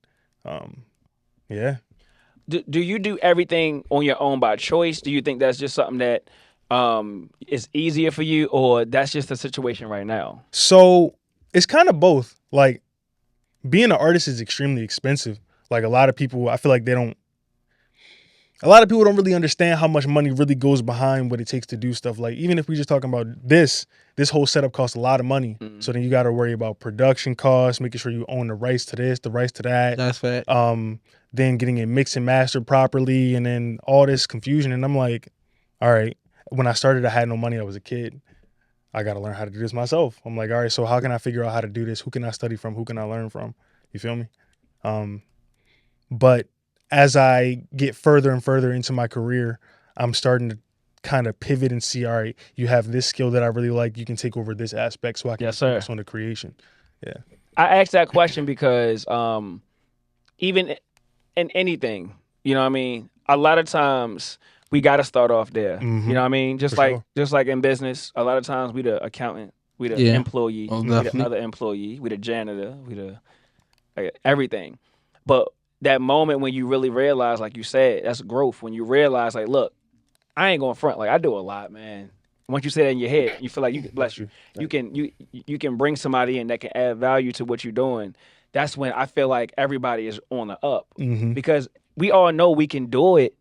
Yeah. Do you do everything on your own by choice? Do you think that's just something that is easier for you, or that's just the situation right now? So it's kind of both. Like, being an artist is extremely expensive. Like, a lot of people don't really understand how much money really goes behind what it takes to do stuff. Like, even if we just talking about this whole setup costs a lot of money. Mm-hmm. So then you got to worry about production costs, making sure you own the rights to this, the rights to that. That's fact. Then getting it mixed and mastered properly, and then all this confusion. And I'm like, all right, when I started, I had no money. I was a kid. I got to learn how to do this myself. I'm like, all right, so how can I figure out how to do this? Who can I study from? Who can I learn from? You feel me? But as I get further and further into my career, I'm starting to kind of pivot and see, all right, you have this skill that I really like. You can take over this aspect so I can focus on the creation. Yeah. I asked that question because even in anything, you know what I mean? A lot of times we got to start off there. Mm-hmm. You know what I mean? Just like in business, a lot of times we the accountant, we the employee, we the other employee, we the janitor, we the everything. But that moment when you really realize, like you said, that's growth. When you realize, like, look, I ain't going front. Like, I do a lot, man. Once you say that in your head, you feel like you can bless you. You can bring somebody in that can add value to what you're doing. That's when I feel like everybody is on the up. Mm-hmm. Because we all know we can do it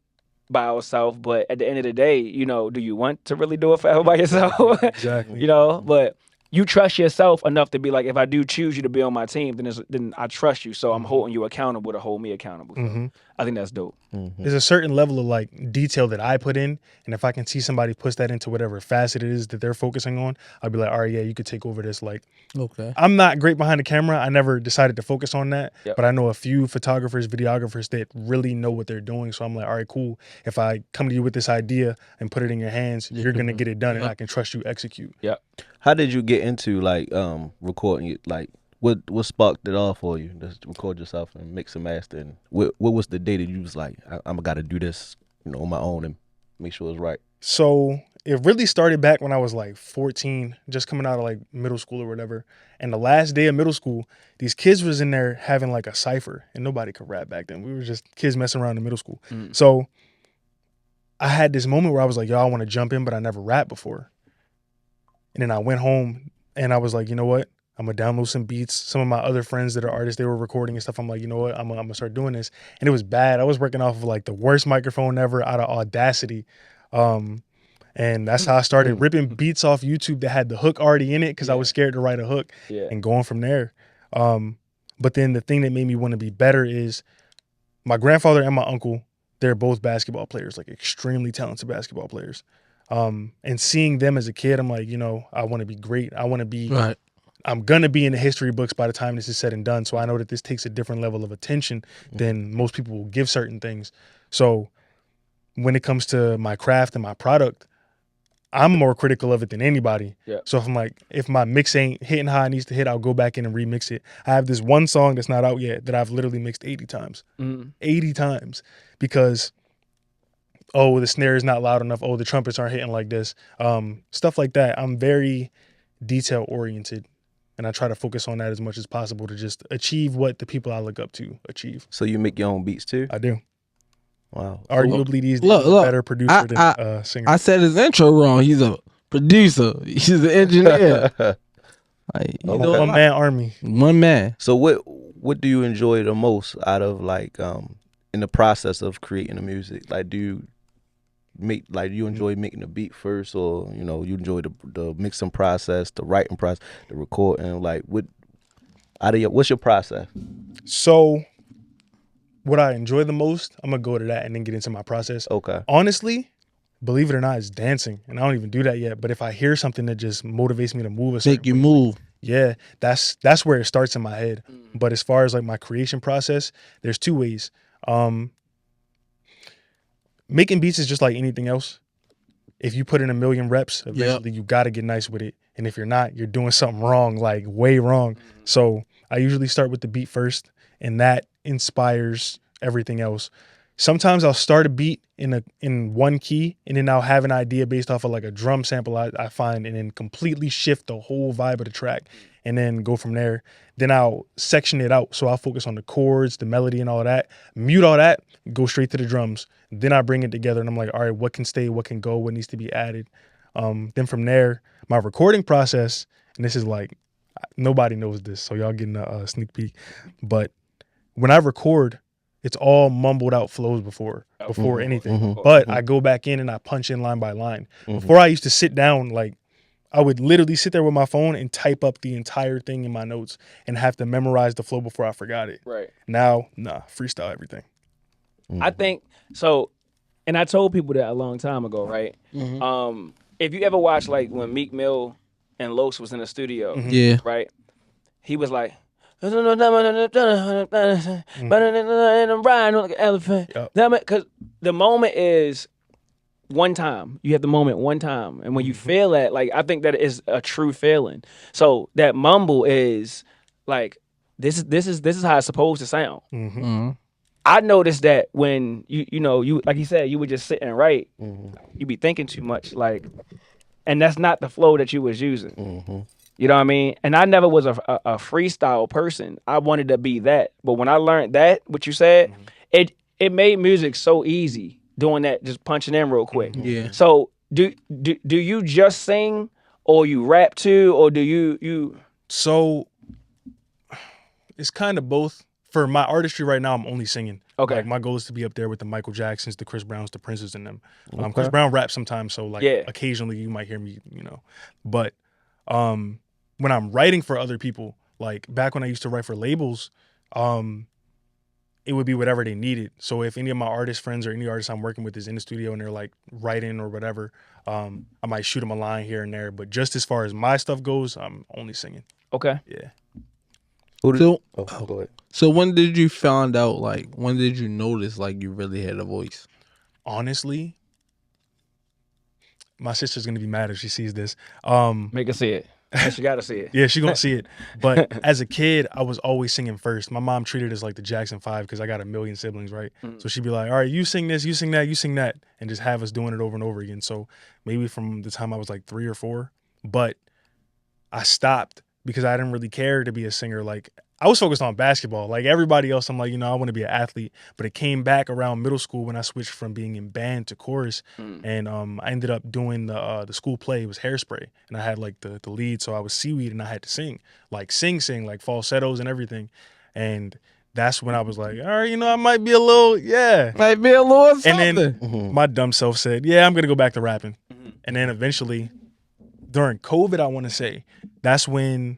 by ourselves, but at the end of the day, do you want to really do it forever by yourself? Exactly. But you trust yourself enough to be like, if I do choose you to be on my team, then I trust you. So I'm holding you accountable to hold me accountable. So mm-hmm. I think that's dope. Mm-hmm. There's a certain level of like detail that I put in, and if I can see somebody push that into whatever facet it is that they're focusing on, I'll be like, all right, yeah, you could take over this. Like, okay, I'm not great behind the camera. I never decided to focus on that, but I know a few photographers, videographers that really know what they're doing. So I'm like, all right, cool. If I come to you with this idea and put it in your hands, you're gonna get it done, and I can trust you execute. Yeah. How did you get into like recording it? Like, what sparked it all for you? Just record yourself and mix and master. And what was the day that you was like, I'm gotta do this, on my own and make sure it's right? So it really started back when I was like 14, just coming out of like middle school or whatever. And the last day of middle school, these kids was in there having like a cipher, and nobody could rap back then. We were just kids messing around in middle school. So I had this moment where I was like, yo, I want to jump in, but I never rapped before. And then I went home and I was like, you know what? I'm going to download some beats. Some of my other friends that are artists, they were recording and stuff. I'm like, you know what? I'm going to start doing this. And it was bad. I was working off of like the worst microphone ever out of Audacity. And that's how I started ripping beats off YouTube that had the hook already in it because I was scared to write a hook and going from there. But then the thing that made me want to be better is my grandfather and my uncle, they're both basketball players, like extremely talented basketball players. And seeing them as a kid, I'm like, you know, I want to be great. I want to be, I'm going to be in the history books by the time this is said and done. So I know that this takes a different level of attention than most people will give certain things. So when it comes to my craft and my product, I'm more critical of it than anybody. So if I'm like, if my mix ain't hitting how it needs to hit, I'll go back in and remix it. I have this one song that's not out yet that I've literally mixed 80 times. 80 times. Because, oh, the snare is not loud enough. Oh, the trumpets aren't hitting like this. Stuff like that. I'm very detail oriented. And I try to focus on that as much as possible to just achieve what the people I look up to achieve. So you make your own beats too? I do. Wow. Arguably these days, a better producer than singer. I said his intro wrong. He's a producer. He's an engineer. One man army. One man. So what do you enjoy the most out of like in the process of creating the music? Like, do you enjoy making the beat first, or you know you enjoy the mixing process, the writing process, the recording? Like, what's your process? So, what I enjoy the most, I'm gonna go to that and then get into my process. Okay. Honestly, believe it or not, it's dancing, and I don't even do that yet. But if I hear something that just motivates me to move, make you move. Yeah, that's where it starts in my head. But as far as like my creation process, there's two ways. Making beats is just like anything else. If you put in 1,000,000 reps, eventually you got to get nice with it. And if you're not, you're doing something wrong, like way wrong. So I usually start with the beat first, and that inspires everything else. Sometimes I'll start a beat in one key, and then I'll have an idea based off of like a drum sample I find, and then completely shift the whole vibe of the track, and then go from there. Then I'll section it out. So I'll focus on the chords, the melody, and all that. Mute all that, go straight to the drums. Then I bring it together, and I'm like, all right, what can stay, what can go, what needs to be added. Then from there, my recording process, and this is like, nobody knows this, so y'all getting a sneak peek. But when I record, it's all mumbled out flows before anything. But I go back in and I punch in line by line. Before I used to sit down, like I would literally sit there with my phone and type up the entire thing in my notes and have to memorize the flow before I forgot it. Right. Now, freestyle everything. I think so, and I told people that a long time ago, right? If you ever watch like when Meek Mill and Los was in the studio, right? He was like, but I'm riding like an elephant. Because the moment is one time. You have the moment one time, and when you feel that, like I think that is a true feeling. So that mumble is like this is how it's supposed to sound. I noticed that when you know you like you said, you would just sit and write, you be thinking too much, like, and that's not the flow that you was using. You know what I mean? And I never was a freestyle person. I wanted to be that, but when I learned that, what you said, it made music so easy doing that, just punching in real quick. Yeah. So do you just sing, or you rap too, or do you? So it's kind of both. For my artistry right now, I'm only singing. Okay. Like my goal is to be up there with the Michael Jacksons, the Chris Browns, the Princes, and them. Chris Brown raps sometimes, so like occasionally you might hear me, you know. But when I'm writing for other people, like back when I used to write for labels, it would be whatever they needed. So if any of my artist friends or any artist I'm working with is in the studio and they're like writing or whatever, I might shoot them a line here and there. But just as far as my stuff goes, I'm only singing. Okay. Yeah. Go ahead. So when did you find out, like, when did you notice, like, you really had a voice? Honestly, my sister's going to be mad if she sees this. Make her see it. She got to see it. Yeah, she going to see it. But as a kid, I was always singing first. My mom treated us like the Jackson 5 because I got 1,000,000 siblings, right? So she'd be like, all right, you sing this, you sing that, you sing that, and just have us doing it over and over again. So maybe from the time I was like 3 or 4. But I stopped because I didn't really care to be a singer. Like I was focused on basketball. Like everybody else, I'm like, I want to be an athlete. But it came back around middle school when I switched from being in band to chorus, and I ended up doing the school play. It was Hairspray, and I had like the lead, so I was Seaweed, and I had to sing like falsettos and everything, and that's when I was like, all right, I might be a little, something. And then my dumb self said, yeah, I'm gonna go back to rapping, and then eventually during COVID, I want to say, that's when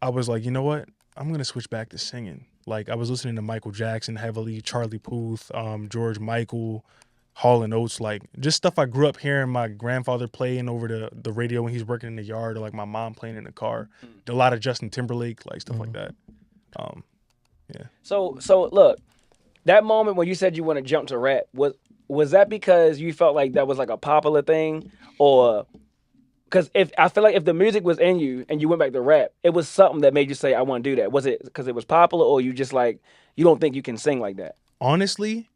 I was like, you know what? I'm going to switch back to singing. Like, I was listening to Michael Jackson heavily, Charlie Puth, George Michael, Hall & Oates, like, just stuff I grew up hearing my grandfather playing over the radio when he's working in the yard, or, like, my mom playing in the car. A lot of Justin Timberlake, like, stuff like that. Yeah. So look, that moment when you said you want to jump to rap, was that because you felt like that was, like, a popular thing? Or... Because I feel like if the music was in you and you went back to rap, it was something that made you say, I want to do that. Was it because it was popular, or you just like, you don't think you can sing like that? Honestly,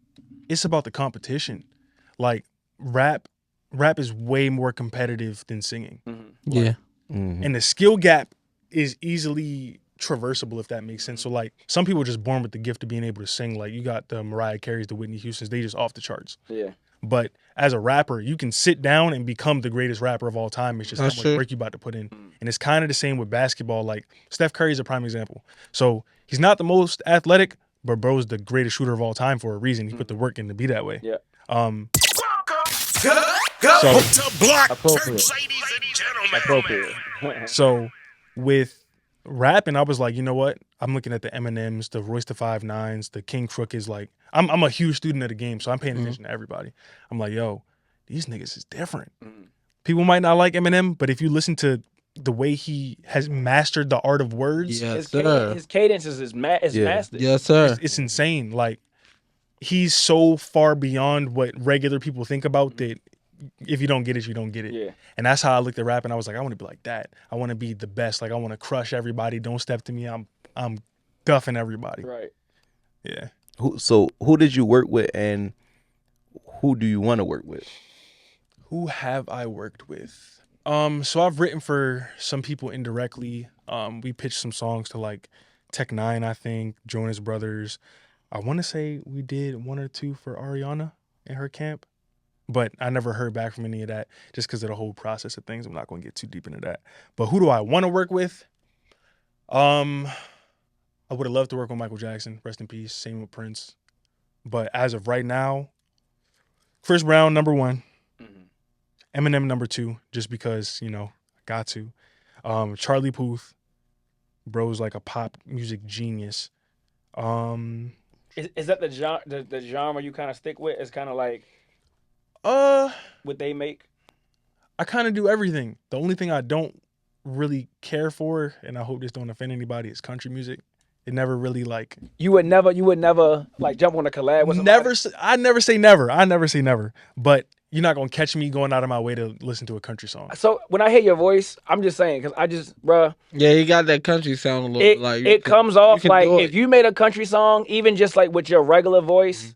it's about the competition. Like rap is way more competitive than singing. Yeah. And the skill gap is easily traversable, if that makes sense. So like some people are just born with the gift of being able to sing. Like you got the Mariah Careys, the Whitney Houstons, they just off the charts. Yeah. But as a rapper, you can sit down and become the greatest rapper of all time. It's just how much work you about to put in. And it's kind of the same with basketball. Like Steph Curry is a prime example. So he's not the most athletic, but bro's the greatest shooter of all time for a reason. He put the work in to be that way. Yeah. So with rapping, I was like, you know what? I'm looking at the Eminems, the Royce the 5'9s, the King Crook is like, I'm a huge student of the game, so I'm paying attention to everybody. I'm like, yo, these niggas is different. People might not like Eminem, but if you listen to the way he has mastered the art of words, Yes, his cadence is mastered. Yes, sir. It's insane. Like he's so far beyond what regular people think about that if you don't get it, you don't get it. Yeah. And that's how I looked at rap, and I was like, I want to be like that. I want to be the best. Like I want to crush everybody. Don't step to me. I'm duffing everybody. Right. Yeah. Who did you work with, and who do you want to work with? Who have I worked with? So I've written for some people indirectly. We pitched some songs to like Tech Nine, I think, Jonas Brothers. I want to say we did 1 or 2 for Ariana in her camp, but I never heard back from any of that just because of the whole process of things. I'm not going to get too deep into that. But who do I want to work with? I would have loved to work with Michael Jackson, rest in peace. Same with Prince. But as of right now, Chris Brown, number 1. Eminem, number 2, just because, I got to. Charlie Puth, bro's like a pop music genius. Is that the genre you kind of stick with? It's kind of like what they make? I kind of do everything. The only thing I don't really care for, and I hope this don't offend anybody, is country music. It never really like... You would never like jump on a collab with somebody? I never say never. I never say never. But you're not going to catch me going out of my way to listen to a country song. So when I hear your voice, I'm just saying, because bruh. Yeah, you got that country sound a little bit like... It comes off like if you made a country song, even just like with your regular voice,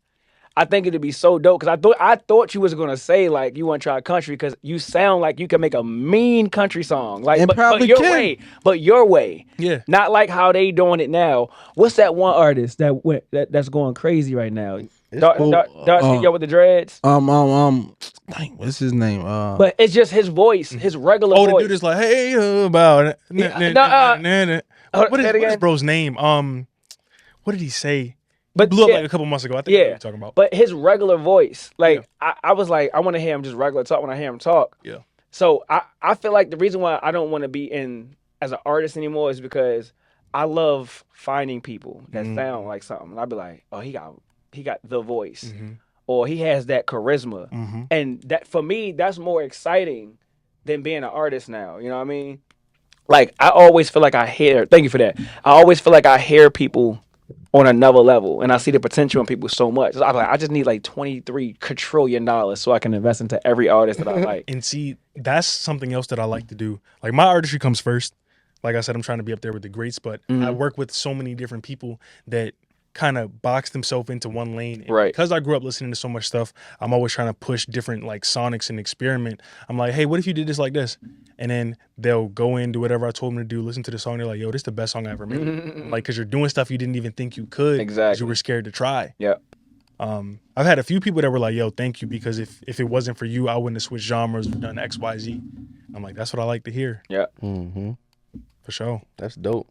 I think it'd be so dope. Because I thought you was going to say like you want to try country because you sound like you can make a mean country song. Like, but your way. But your way. Yeah. Not like how they doing it now. What's that one artist that's going crazy right now? Darcy with the dreads. Dang, what's his name? But it's just his voice, his regular voice. Oh, the dude is like, hey, about it. What is bro's name? What did he say? But blew up like a couple months ago. I think that's what you're talking about. But his regular voice, like I was like, I want to hear him just regular talk when I hear him talk. Yeah. So I feel like the reason why I don't want to be in as an artist anymore is because I love finding people that sound like something. I'd be like, oh, he got the voice, or he has that charisma, and that for me, that's more exciting than being an artist now. You know what I mean? Like I always feel like I hear. Thank you for that. I always feel like I hear people on another level, and I see the potential in people so much. So I'm like, I just need like $23 quadrillion so I can invest into every artist that I like. And see, that's something else that I like to do. Like my artistry comes first. Like I said, I'm trying to be up there with the greats, but I work with so many different people that kind of boxed himself into one lane. And Right. because I grew up listening to so much stuff, I'm always trying to push different like sonics and experiment. I'm like, hey, what if you did this like this? And then they'll go in, do whatever I told them to do, listen to the song. They're like, yo, this is the best song I ever made. I'm like, because you're doing stuff you didn't even think you could. 'Cause Exactly. you were scared to try. Yeah. I've had a few people that were like, yo, thank you, because if it wasn't for you, I wouldn't have switched genres or done X, Y, Z. I'm like, that's what I like to hear. Yeah. Mm-hmm. For sure. That's dope.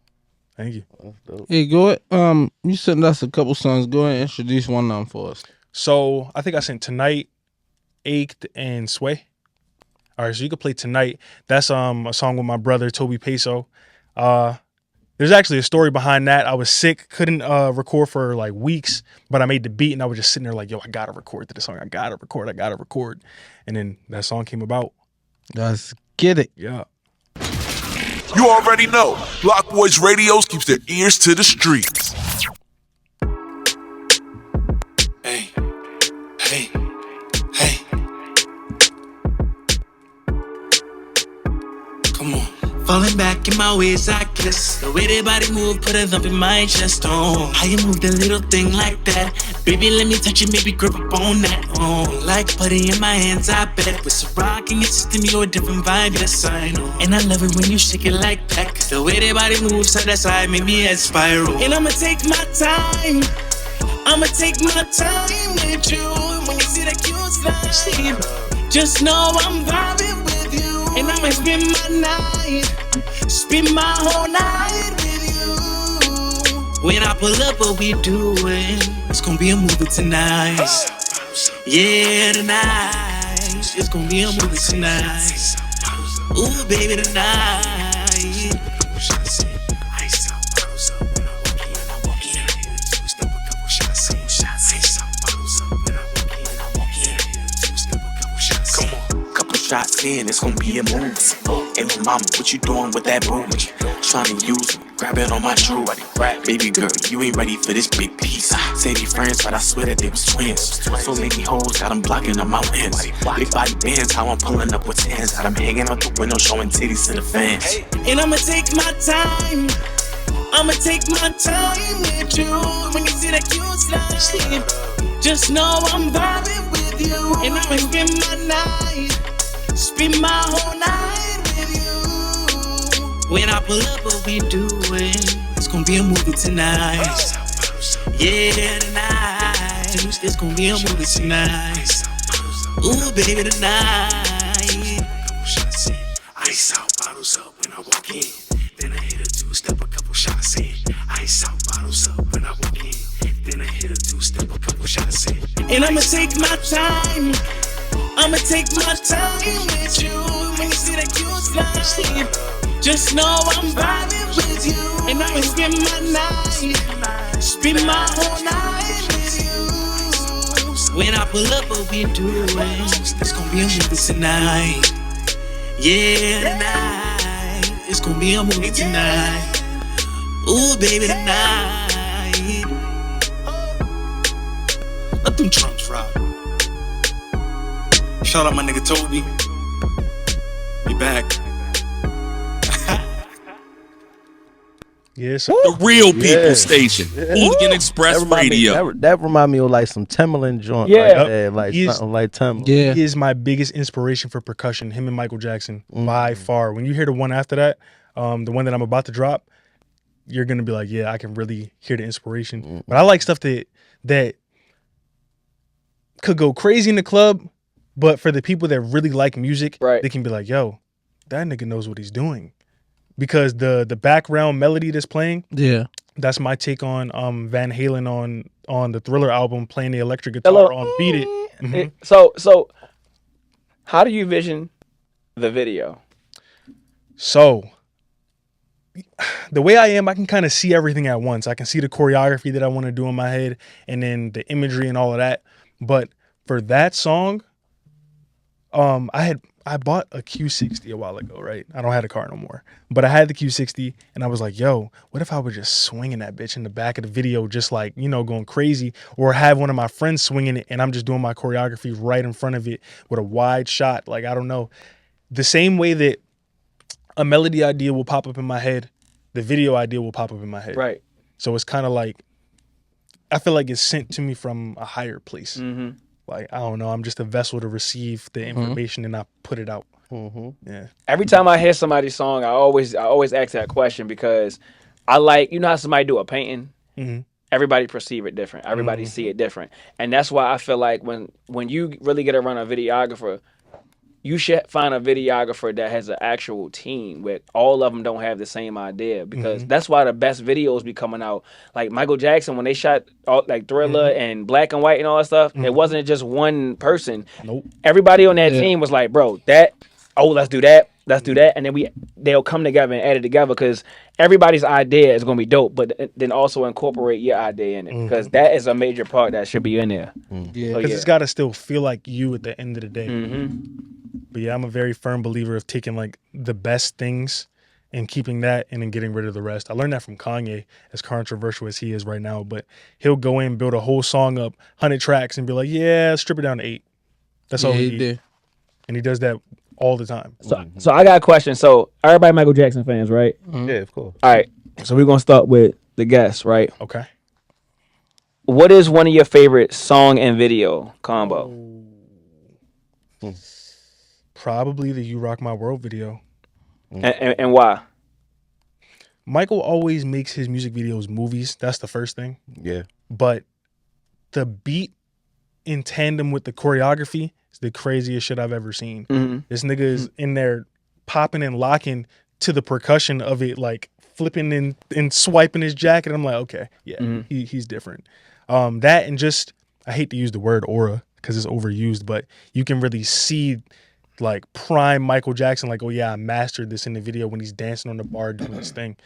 Thank you. That's dope. Hey, go ahead. You sent us a couple songs. Go ahead and introduce one of them for us. So I think I sent Tonight, Ached, and Sway. All right, so you could play Tonight. That's a song with my brother, Toby Peso. There's actually a story behind that. I was sick, couldn't record for like weeks, but I made the beat and I was just sitting there like, yo, I gotta record to this song. I gotta record. And then that song came about. Let's get it. Yeah. You already know, Block Boys Radios keeps their ears to the streets. Hey, hey, hey. Come on. Falling back in my ways, I guess. The way that body move, put a thump in my chest. Oh, how you move the little thing like that? Baby, let me touch it, maybe grip up on that. Oh, like putty in my hands, I bet. With some rock in your system, you're a different vibe, yes, I know. And I love it when you shake it like that. Cause the way that body moves side to side, make me head spiral. And I'ma take my time. I'ma take my time with you. When you see that cute slide, just know I'm vibing with you. And I'ma spend my night, spend my whole night with you. When I pull up, what we doing? It's gonna be a movie tonight. Yeah, tonight. It's gonna be a movie tonight. Ooh, baby, tonight. Shots in, it's gonna be a movie. Hey, little mama, what you doing with that booty? Trying to use it, grabbing on my jewelry. Baby girl, you ain't ready for this big piece. Say they friends, but I swear that they was twins. So many hoes, got them blocking up my wins. Big body bands, how I'm pulling up with tens. Got them hanging out the window, showing titties to the fans. And I'ma take my time. I'ma take my time with you. When you see that cute slide, just know I'm vibing with you. And I'ma spend my night. Spend my whole night with you. When I pull up, what we doing? It's gonna be a movie tonight. Yeah, tonight. It's gonna be a movie tonight. Ooh, baby, tonight. Ice out, bottles up when I walk in. Then I hit a two-step, a couple shots in. Ice out, bottles up when I walk in. Then I hit a two-step, a couple shots in. And I'ma take my time. I'ma take my time with you. When you see that cute slide, just know I'm vibing with you. And I'ma spend my night, spend my whole night with you. When I pull up, what we doing? It's gonna be a movie tonight. Yeah, tonight. It's gonna be a movie tonight. Ooh, baby, tonight. Let them drums rock. Shout out my nigga Toby. We back. Yes. The real people station. Hooligan Express Radio. That remind me of like some Timberland joint. Yeah. Like that, like something like Timberland. He is my biggest inspiration for percussion, him and Michael Jackson, by far. When you hear the one after that, the one that I'm about to drop, you're going to be like, yeah, I can really hear the inspiration. But I like stuff that could go crazy in the club, but for the people that really like music, they can be like, yo, that nigga knows what he's doing. Because the background melody that's playing, that's my take on Van Halen on the Thriller album, playing the electric guitar on Beat It. Mhm. So how do you vision the video? So the way I am, I can kind of see everything at once. I can see the choreography that I want to do in my head and then the imagery and all of that. But for that song, I bought a Q60 a while ago, right? I don't have a car no more, but I had the Q60 and I was like, yo, what if I was just swinging that bitch in the back of the video, just like, you know, going crazy, or have one of my friends swinging it and I'm just doing my choreography right in front of it with a wide shot. Like, I don't know. The same way that a melody idea will pop up in my head, the video idea will pop up in my head. Right. So it's kind of like I feel like it's sent to me from a higher place. Mm-hmm. Like, I don't know, I'm just a vessel to receive the information and I put it out. Yeah. Every time I hear somebody's song, I always ask that question because I like, you know how somebody do a painting? Mhm. Everybody perceive it different. Everybody see it different. And that's why I feel like when you really get around a videographer, you should find a videographer that has an actual team where all of them don't have the same idea, because that's why the best videos be coming out. Like Michael Jackson, when they shot all, like Thriller and Black and White and all that stuff, it wasn't just one person. Nope. Everybody on that team was like, bro, let's do that. Let's do that. And then they'll come together and add it together, because everybody's idea is going to be dope, but then also incorporate your idea in it, because that is a major part that should be in there. Yeah, So, because it's got to still feel like you at the end of the day. But yeah, I'm a very firm believer of taking like the best things and keeping that and then getting rid of the rest. I learned that from Kanye, as controversial as he is right now, but he'll go in, build a whole song up, 100 tracks, and be like, yeah, strip it down to 8. That's all he did. And he does that all the time. So I got a question. So everybody Michael Jackson fans, right? Yeah, of course. All right. So we're going to start with the guests, right? Okay. What is one of your favorite song and video combo? Probably the You Rock My World video. And why? Michael always makes his music videos movies. That's the first thing. Yeah. But the beat in tandem with the choreography is the craziest shit I've ever seen. This nigga is in there popping and locking to the percussion of it, like flipping and swiping his jacket. I'm like, okay, yeah, he's different. That and just, I hate to use the word aura because it's overused, but you can really see like prime Michael Jackson, like, oh yeah, I mastered this in the video when he's dancing on the bar doing this thing.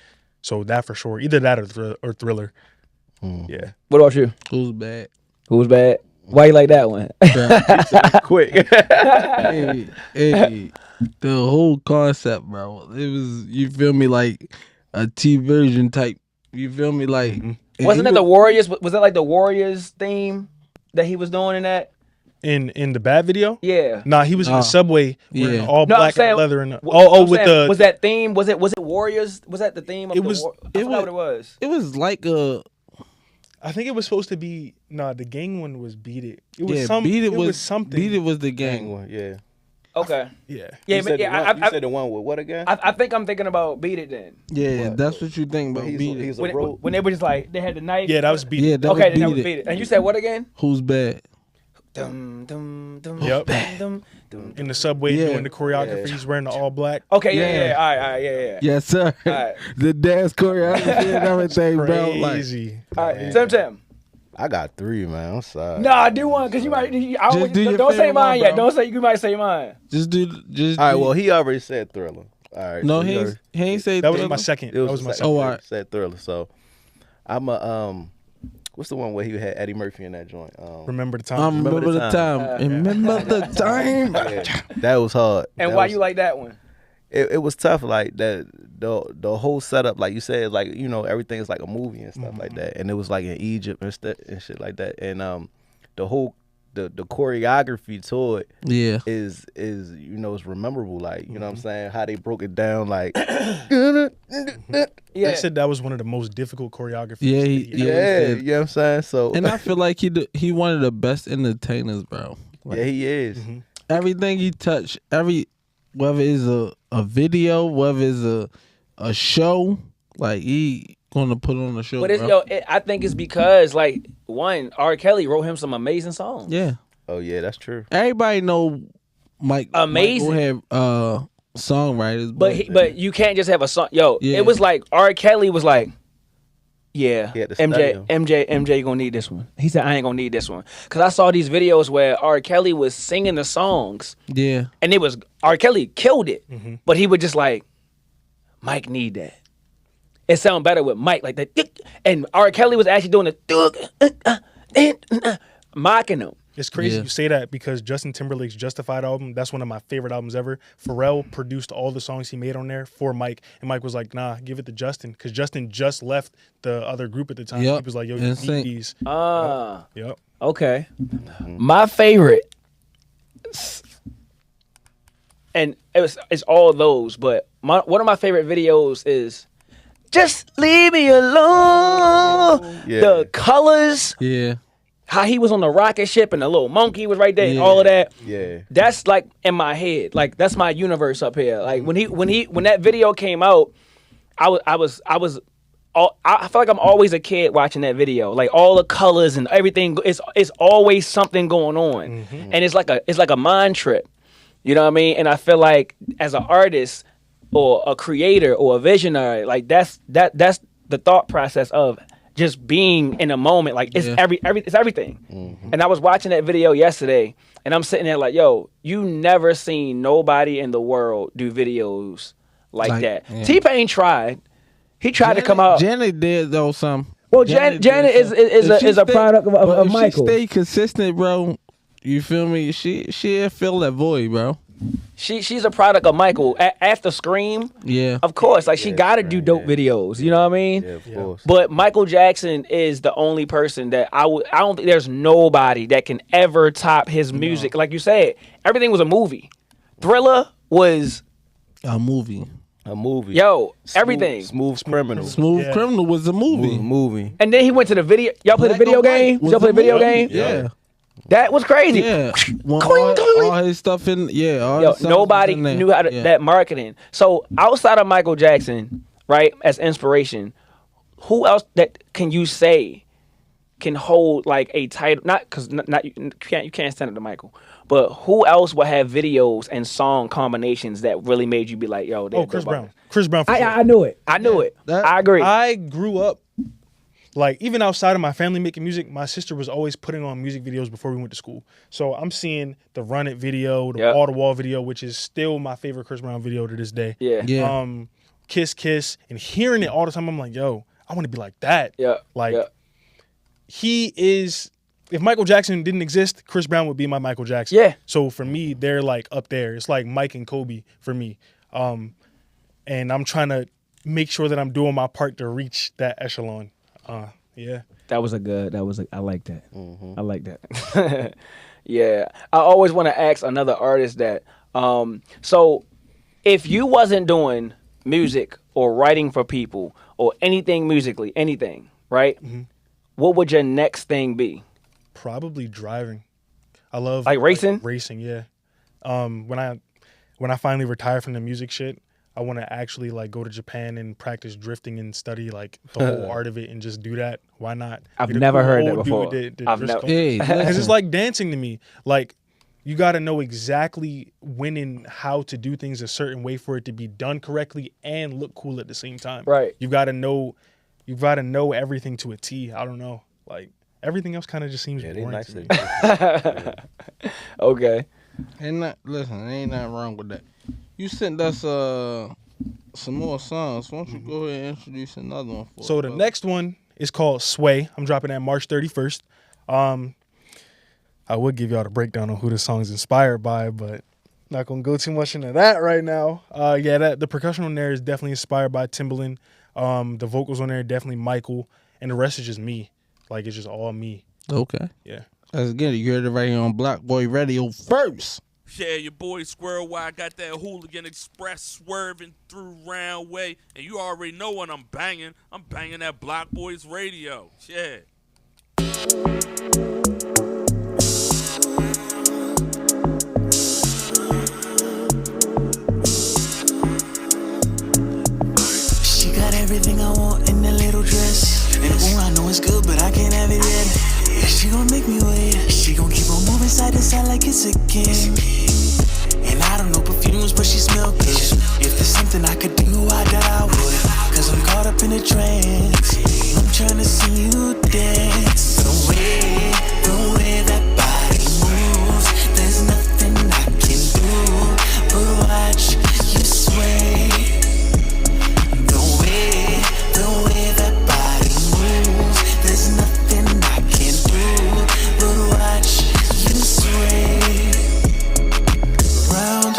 So that for sure. Either that or Thriller. Yeah. What about you? Who's bad? Who's bad? Why you like that one? Quick. hey, the whole concept, bro. It was, you feel me, like a T version type. You feel me, like. Wasn't that the Warriors? Was that like the Warriors theme that he was doing in that? In the bad video? Yeah. Nah, he was in the subway wearing all No, I'm black saying- leather and I'm with saying, the was that theme? Was it Warriors? Was that the theme? Of It the was- I forgot what it was. It was like a. I think it was supposed to be the gang one was Beat It. It was Yeah, Beat It was something. Beat It was the gang one, yeah. Okay. Yeah. Yeah, You but said yeah. the one, you said the one with what again? I think I'm thinking about Beat It then. Yeah, that's what you think about Beat It. When they were just like they had the knife. Yeah, that was Beat It. Yeah, that Okay, was then that was Beat Beat It. It. And you said what again? Who's bad? Dum dum dum. Yep. Dum, dum. In the subway Yeah. doing the choreography, he's wearing the all black. Okay, yeah. All right, yeah. Yes, sir. Alright. The dance choreography and everything, bro. Like, Crazy. All right, Tim. I got 3, man. I'm sorry. Nah, do one because you might. Just do your Don't say favorite mine one, yet. bro. Don't say you might say mine. just do. All right, well, he already said Thriller. All right. No, so he ain't say That was Thriller. my second. It That was was my the second. second. Oh, all right. Said Thriller. So I'm a what's the one where he had Eddie Murphy in that joint? Remember the time. Remember the time. Remember the time. Yeah, that was hard. And That why was- you like that one? It was tough, like that. The whole setup, like you said, like everything is like a movie and stuff like that. And it was like in Egypt and shit like that. And the whole the choreography to it, Yeah. is is rememberable. Like you know what I'm saying, how they broke it down, like They said that was one of the most difficult choreographies. Yeah, that he he yeah, ever yeah, did. you know what I'm saying. So And I feel like he one of the best entertainers, bro. Like, yeah, he is. everything he touched, whether it's a video, whether it's a show, like he gonna put on a show. But it's, bro. I think it's because like one, R. Kelly wrote him some amazing songs. Yeah, Oh yeah, that's true. everybody know Mike. Amazing. Michael had songwriters, But you can't just have a song. Yo, Yeah. it was like R. Kelly was like, yeah, He had to study him. MJ gonna need this one. He said I ain't gonna need this one because I saw these videos where R. Kelly was singing the songs yeah, and it was R. Kelly killed it, but he would just like, Mike need that. It sound better with Mike like that, and R. Kelly was actually doing the mocking him. It's crazy Yeah. you say that because Justin Timberlake's Justified album, that's one of my favorite albums ever. Pharrell produced all the songs he made on there for Mike. And Mike was like, nah, give it to Justin. Because Justin just left the other group at the time. Yep. He was like, yo, you Insane. need these. Yep. Okay. My favorite, and it's all those, but one of my favorite videos is Just leave me alone. Yeah. The colors. Yeah. How he was on the rocket ship and the little monkey was right there and all of that. Yeah. That's like in my head. Like that's my universe up here. Like when that video came out, I feel like I'm always a kid watching that video. Like all the colors and everything. It's always something going on, and it's like a mind trip. You know what I mean? And I feel like as an artist or a creator or a visionary, like that's the thought process of just being in a moment. Like it's it's everything. And I was watching that video yesterday, and I'm sitting there like, yo, you never seen nobody in the world do videos like that. Yeah. T-Pain tried. He tried to come out. Janet did though some. Well, Janet is a product of Michael. If she stay consistent, bro. You feel me? She fill that void, bro. She's a product of Michael. After Scream, yeah, of course. Like she got to do dope videos. You know what I mean? Yeah, of course. But Michael Jackson is the only person that I don't think there's nobody that can ever top his music. Like you said, everything was a movie. Thriller was a movie. A movie. Yo, everything. Smooth Criminal. Smooth Criminal was a movie. Movie. And then he went to the video. Y'all play the video game? Y'all play the video game? Yeah. That was crazy. Yeah. All his stuff in. Yeah. All Yo, his stuff nobody in there. knew how to that marketing. So outside of Michael Jackson, right, as inspiration, who else that can you say can hold like a title? Not because you can't stand it to Michael, but who else will have videos and song combinations that really made you be like, yo? Chris Brown. Chris Brown. For sure. I knew it. I knew it. I agree. I grew up. Like, even outside of my family making music, my sister was always putting on music videos before we went to school. So I'm seeing the Run It video, the Wall to Wall video, which is still my favorite Chris Brown video to this day. Yeah. Kiss Kiss, and hearing it all the time, I'm like, yo, I want to be like that. Yeah. Like, he is, if Michael Jackson didn't exist, Chris Brown would be my Michael Jackson. Yeah. So for me, they're like up there. It's like Mike and Kobe for me. And I'm trying to make sure that I'm doing my part to reach that echelon. Yeah. I like that. I like that. Yeah. I always want to ask another artist that, so if you wasn't doing music or writing for people or anything musically, anything, right? What would your next thing be? Probably driving. I love like racing? Racing, yeah. When I finally retire from the music shit, I want to actually like go to Japan and practice drifting and study like the whole art of it and just do that. Why not? I've never heard that before. Because it's like dancing to me. Like you got to know exactly when and how to do things a certain way for it to be done correctly and look cool at the same time. Right. You've got to know everything to a T. I don't know. Like everything else kind of just seems boring to me. Okay. Ain't nothing wrong with that. You sent us some more songs. Why don't you go ahead and introduce another one for us? So the next one is called Sway. I'm dropping that March 31st. I would give y'all the breakdown on who the song's inspired by, but not gonna go too much into that right now. The percussion on there is definitely inspired by Timbaland. The vocals on there are definitely Michael, and the rest is just me. Like it's just all me. Okay. Yeah. Let's get it. You heard it right here on Block Boy Radio first. Yeah, your boy Squirrel Wide got that Hooligan Express swerving through Round Way, and you already know what I'm banging. I'm banging that Block Boys Radio. Yeah. She got everything I want in that little dress, and ooh, I know it's good, but I can't have it yet. She gon' make me wait. She gon' keep on moving side to side like it's a game. And I don't know perfumes, but she smell good. If there's something I could do, I would. Cause I'm caught up in a trance. I'm trying to see you dance. The way that body moves, there's nothing I can do but watch you sway. The way that body moves, there's nothing I can do but watch you sway. Round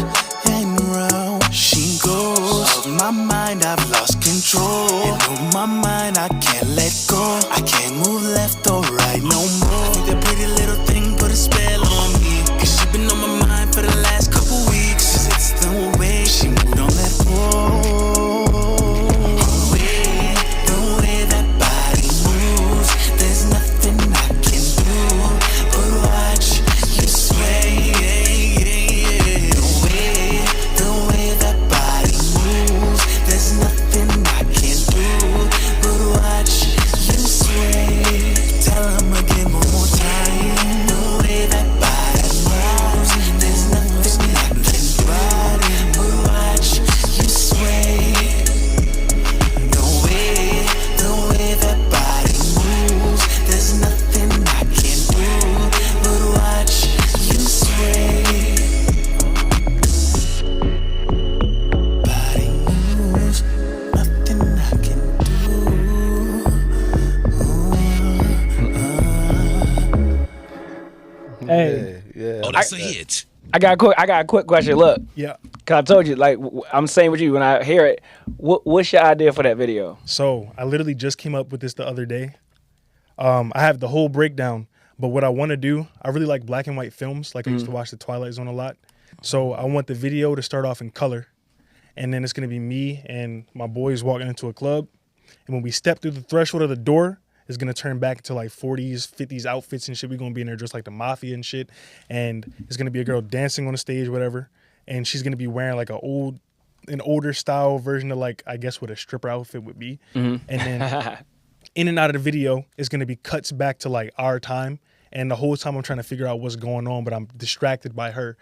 and round she goes. My mind, I've lost control. And on my mind, I can't let go. I can't move left or right no more. That pretty little thing put a spell on me. Cause she been on my mind for the last couple weeks. Cause it's the way she moved on that pole. I got a quick question. Look, Yeah. cause I told you, like I'm saying with you when I hear it. What's your idea for that video? So I literally just came up with this the other day. I have the whole breakdown, but what I want to do, I really like black and white films. Like I used to watch The Twilight Zone a lot. So I want the video to start off in color, and then it's gonna be me and my boys walking into a club, and when we step through the threshold of the door, it's gonna turn back to like 40s, 50s outfits and shit. We're gonna be in there just like the mafia and shit, and it's gonna be a girl dancing on the stage, whatever, and she's gonna be wearing like an older style version of like I guess what a stripper outfit would be, and then in and out of the video is gonna be cuts back to like our time, and the whole time I'm trying to figure out what's going on, but I'm distracted by her,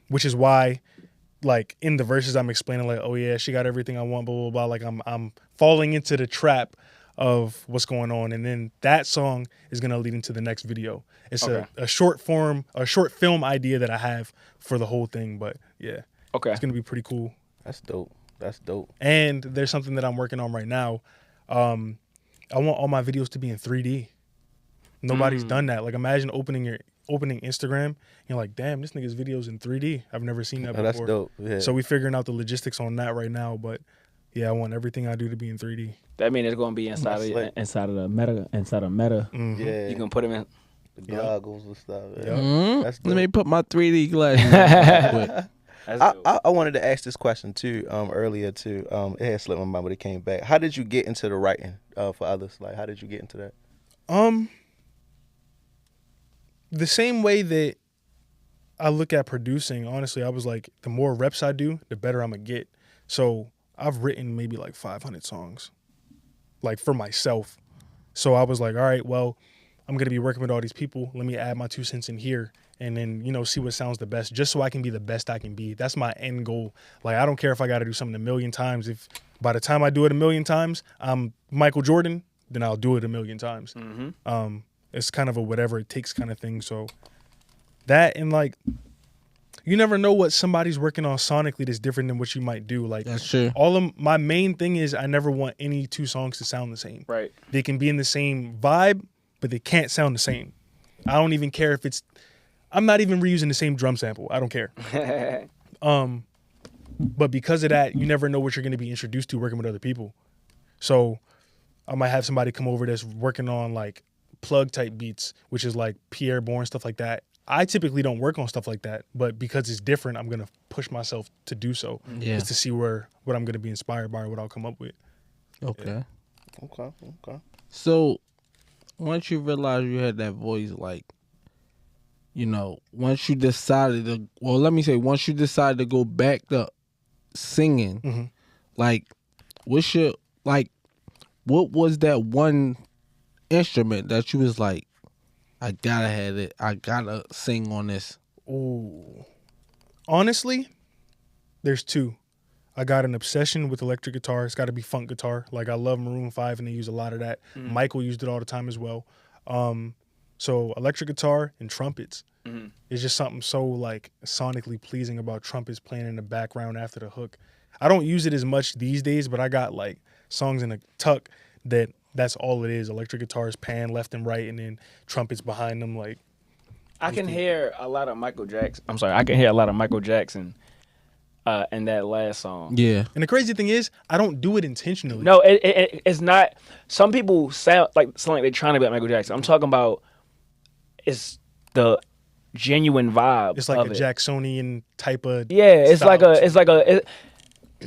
which is why. Like in the verses, I'm explaining like, oh yeah, she got everything I want, blah blah blah. Like I'm falling into the trap of what's going on, and then that song is gonna lead into the next video. It's a short film idea that I have for the whole thing, but yeah, it's gonna be pretty cool. That's dope. That's dope. And there's something that I'm working on right now. I want all my videos to be in 3D. Nobody's done that. Like imagine opening Instagram and you're like, damn, this nigga's videos in 3D. I've never seen that before. That's dope. Yeah. So we figuring out the logistics on that right now, but yeah, I want everything I do to be in 3D. That means it's gonna be inside of the meta. Mm-hmm. Yeah. You can put them in the goggles and stuff. Yeah. Mm-hmm. That's dope. Let me put my 3D glasses on. I wanted to ask this question too earlier too. It had slipped my mind, but it came back. How did you get into the writing for others? Like, how did you get into that? The same way that I look at producing, honestly, I was like, the more reps I do, the better I'm gonna get. So I've written maybe like 500 songs, like for myself. So I was like, all right, well, I'm gonna be working with all these people. Let me add my 2 cents in here, and then see what sounds the best, just so I can be the best I can be. That's my end goal. Like I don't care if I got to do something 1,000,000 times. If by the time I do it 1,000,000 times, I'm Michael Jordan, then I'll do it 1,000,000 times. Mm-hmm. It's kind of a whatever it takes kind of thing. So that, and like, you never know what somebody's working on sonically that's different than what you might do. Like, that's true. All of my main thing is I never want any 2 songs to sound the same. Right. They can be in the same vibe, but they can't sound the same. I don't even care if I'm not even reusing the same drum sample. I don't care. But because of that, you never know what you're going to be introduced to working with other people. So I might have somebody come over that's working on like plug type beats, which is like Pierre Bourne, stuff like that. I typically don't work on stuff like that, but because it's different, I'm gonna push myself to do so, just to see what I'm gonna be inspired by or what I'll come up with. Okay. Yeah. Okay. So once you realize you had that voice, like, once you decided to go back to singing, like, what was that one instrument that you was like, I gotta have it, I gotta sing on this? Ooh. Honestly, there's 2. I got an obsession with electric guitar. It's got to be funk guitar. Like I love Maroon 5 and they use a lot of that. Michael used it all the time as well. So electric guitar and trumpets. It's just something so like sonically pleasing about trumpets playing in the background after the hook. I don't use it as much these days, but I got like songs in a tuck that's all it is. Electric guitars pan left and right, and then trumpets behind them. Like I can hear a lot of Michael Jackson. I'm sorry, I can hear a lot of Michael Jackson in that last song. Yeah. And the crazy thing is, I don't do it intentionally. No, it's not. Some people sound like they're trying to be like Michael Jackson. I'm talking about it's the genuine vibe. It's like of a Jacksonian type of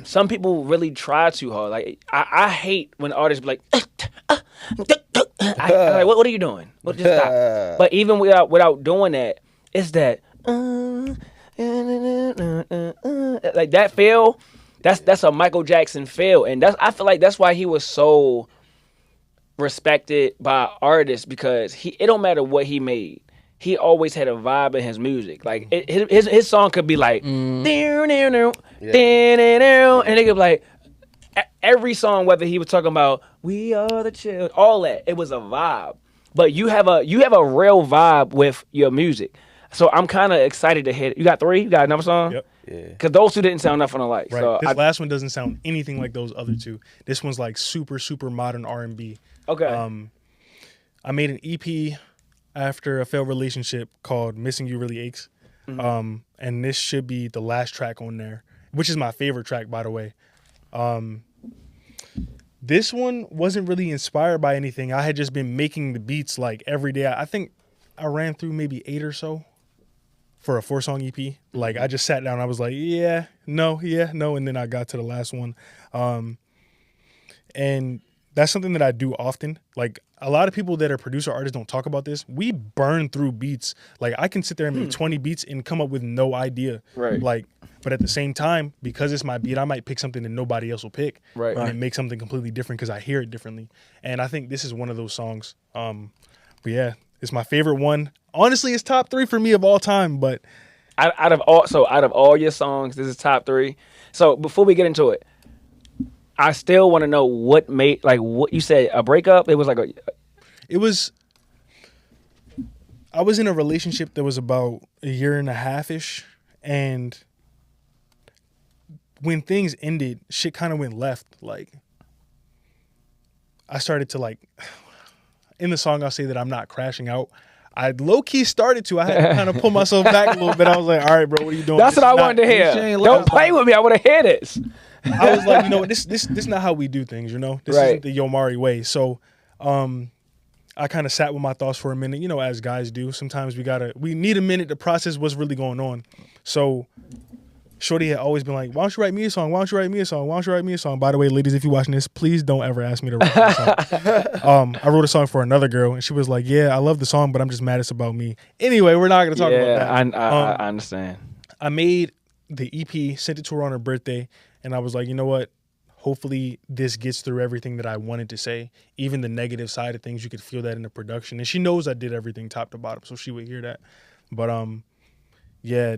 some people really try too hard. Like I hate when artists be like, I'm like, what are you doing? Just stop. But even without doing that, it's that like that feel. That's a Michael Jackson feel, and I feel like that's why he was so respected by artists, because it don't matter what he made. He always had a vibe in his music. Like his song could be like, and they could be like, every song, whether he was talking about "We Are the Children," all that, it was a vibe. But you have a real vibe with your music. So I'm kind of excited to hit it. You got 3? You got another song? Yep. Yeah. Because those 2 didn't sound nothing alike. Right. So this last one doesn't sound anything like those other 2. This one's like super, super modern R&B. Okay. I made an EP. after a failed relationship called Missing You Really Aches. And this should be the last track on there, which is my favorite track, by the way. This one wasn't really inspired by anything. I had just been making the beats like every day. I think I ran through maybe 8 or so for a 4-song EP. Like I just sat down, I was like, yeah, no, and then I got to the last one. And that's something that I do often. Like a lot of people that are producer artists don't talk about this. We burn through beats. Like I can sit there and make 20 beats and come up with no idea. Right. Like, but at the same time, because it's my beat, I might pick something that nobody else will pick. Right. And it makes something completely different because I hear it differently. And I think this is one of those songs. But yeah, it's my favorite one. Honestly, it's top 3 for me of all time. But out of all your songs, this is top 3. So before we get into it, I still want to know what made, like, what you said, a breakup. It was like I was in a relationship that was about a year and a half-ish, and when things ended, shit kind of went left. Like, I started to, like, in the song, I'll say that I'm not crashing out. I low-key started to. I had to kind of pull myself back a little bit. I was like, all right, bro, what are you doing? That's what I wanted to hear. Don't play with me. I want to hear this. I was like, you know, this is not how we do things, you know? This isn't the Yomari way. So I kind of sat with my thoughts for a minute, you know, as guys do. Sometimes we need a minute to process what's really going on. So Shorty had always been like, why don't you write me a song? Why don't you write me a song? Why don't you write me a song? By the way, ladies, if you're watching this, please don't ever ask me to write a song. I wrote a song for another girl, and she was like, yeah, I love the song, but I'm just mad it's about me. Anyway, we're not going to talk about that. I understand. I made the EP, sent it to her on her birthday, and I was like, you know what? Hopefully this gets through everything that I wanted to say. Even the negative side of things, you could feel that in the production. And she knows I did everything top to bottom, so she would hear that. But yeah,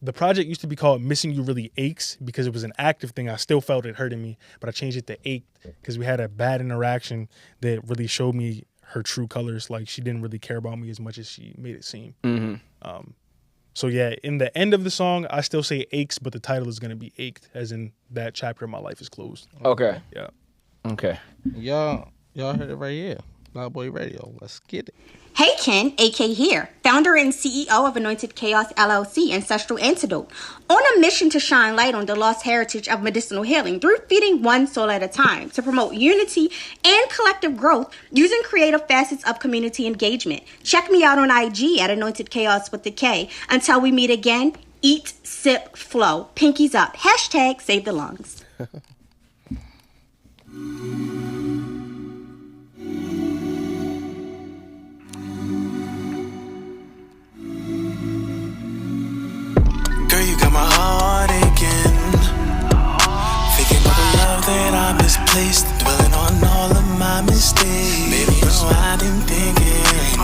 the project used to be called Missing You Really Aches because it was an active thing. I still felt it hurting me, but I changed it to Ached because we had a bad interaction that really showed me her true colors. Like she didn't really care about me as much as she made it seem. So yeah, in the end of the song, I still say aches, but the title is going to be Ached, as in that chapter of my life is closed. Okay. Yeah. Okay. Y'all heard it right here. Black Boy Radio. Let's get it. Hey Ken, AK here, founder and CEO of Anointed Chaos LLC, Ancestral Antidote, on a mission to shine light on the lost heritage of medicinal healing through feeding one soul at a time to promote unity and collective growth using creative facets of community engagement. Check me out on IG at Anointed Chaos with the K. Until we meet again, eat, sip, flow. Pinkies up. # save the lungs. Girl, you got my heart aching. Thinking about the love that I misplaced. Dwelling on all of my mistakes. Baby, you know I've been thinking.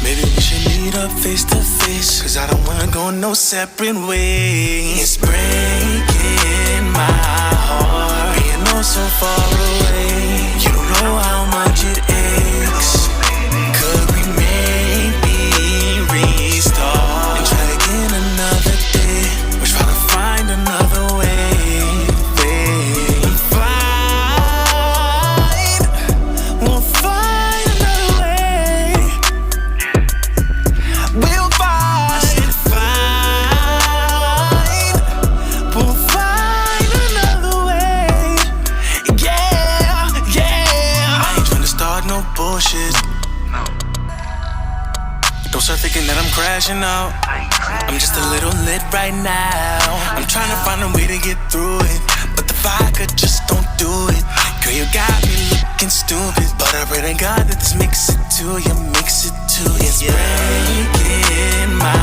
Maybe we should meet up face to face. Cause I don't wanna go no separate ways. It's breaking my heart. Being oh so far away. You don't know how much it aches. Could we maybe restart? Another day, we're trying to find another way. We'll find another way. We'll find another way. Yeah. I ain't trying to start no bullshit. Don't start thinking that I'm crashing out. I'm just a little lit right now. I'm trying to find a way to get through it, but the vodka just don't do it. Girl, you got me looking stupid, but I pray to God that this makes it to you, makes it to you. It's breaking my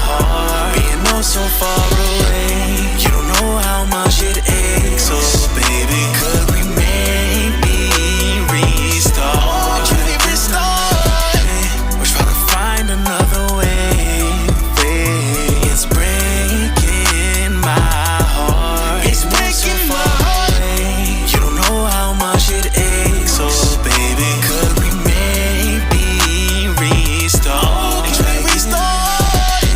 heart, being oh so far away. You don't know how much it aches, so baby, could we maybe restart? Can we restart? We're trying to find another way. It's breaking my heart. It's breaking my heart. You don't know how much it aches, so baby, could we maybe restart? Can we restart?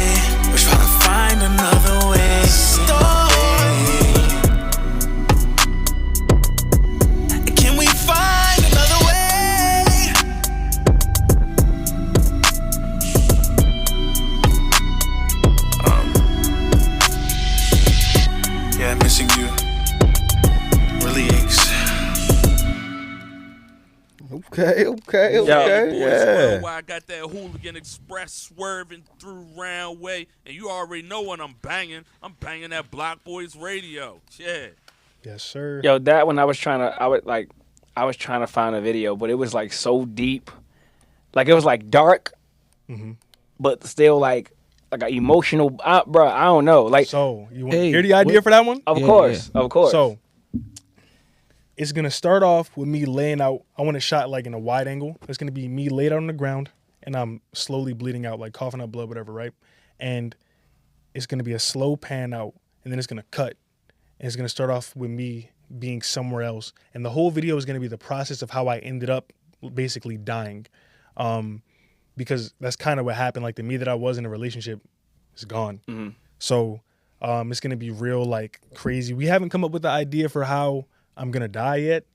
Yeah. I got that hooligan express swerving through round way, and you already know when I'm banging that Block Boys Radio. Yeah. Yes, sir. Yo, that one I was trying to find a video, but it was like so deep. Like it was like dark, but still like an emotional. Bro, I don't know. Like, so you want to hear the idea for that one? Of course. So it's gonna start off with me laying out. I want it shot like in a wide angle. It's gonna be me laid out on the ground, and I'm slowly bleeding out, like coughing up blood, whatever, right? And it's gonna be a slow pan out, and then it's gonna cut, and it's gonna start off with me being somewhere else, and the whole video is gonna be the process of how I ended up basically dying, because that's kind of what happened. Like the me that I was in a relationship is gone. So it's gonna be real like crazy. We haven't come up with the idea for how I'm gonna die yet,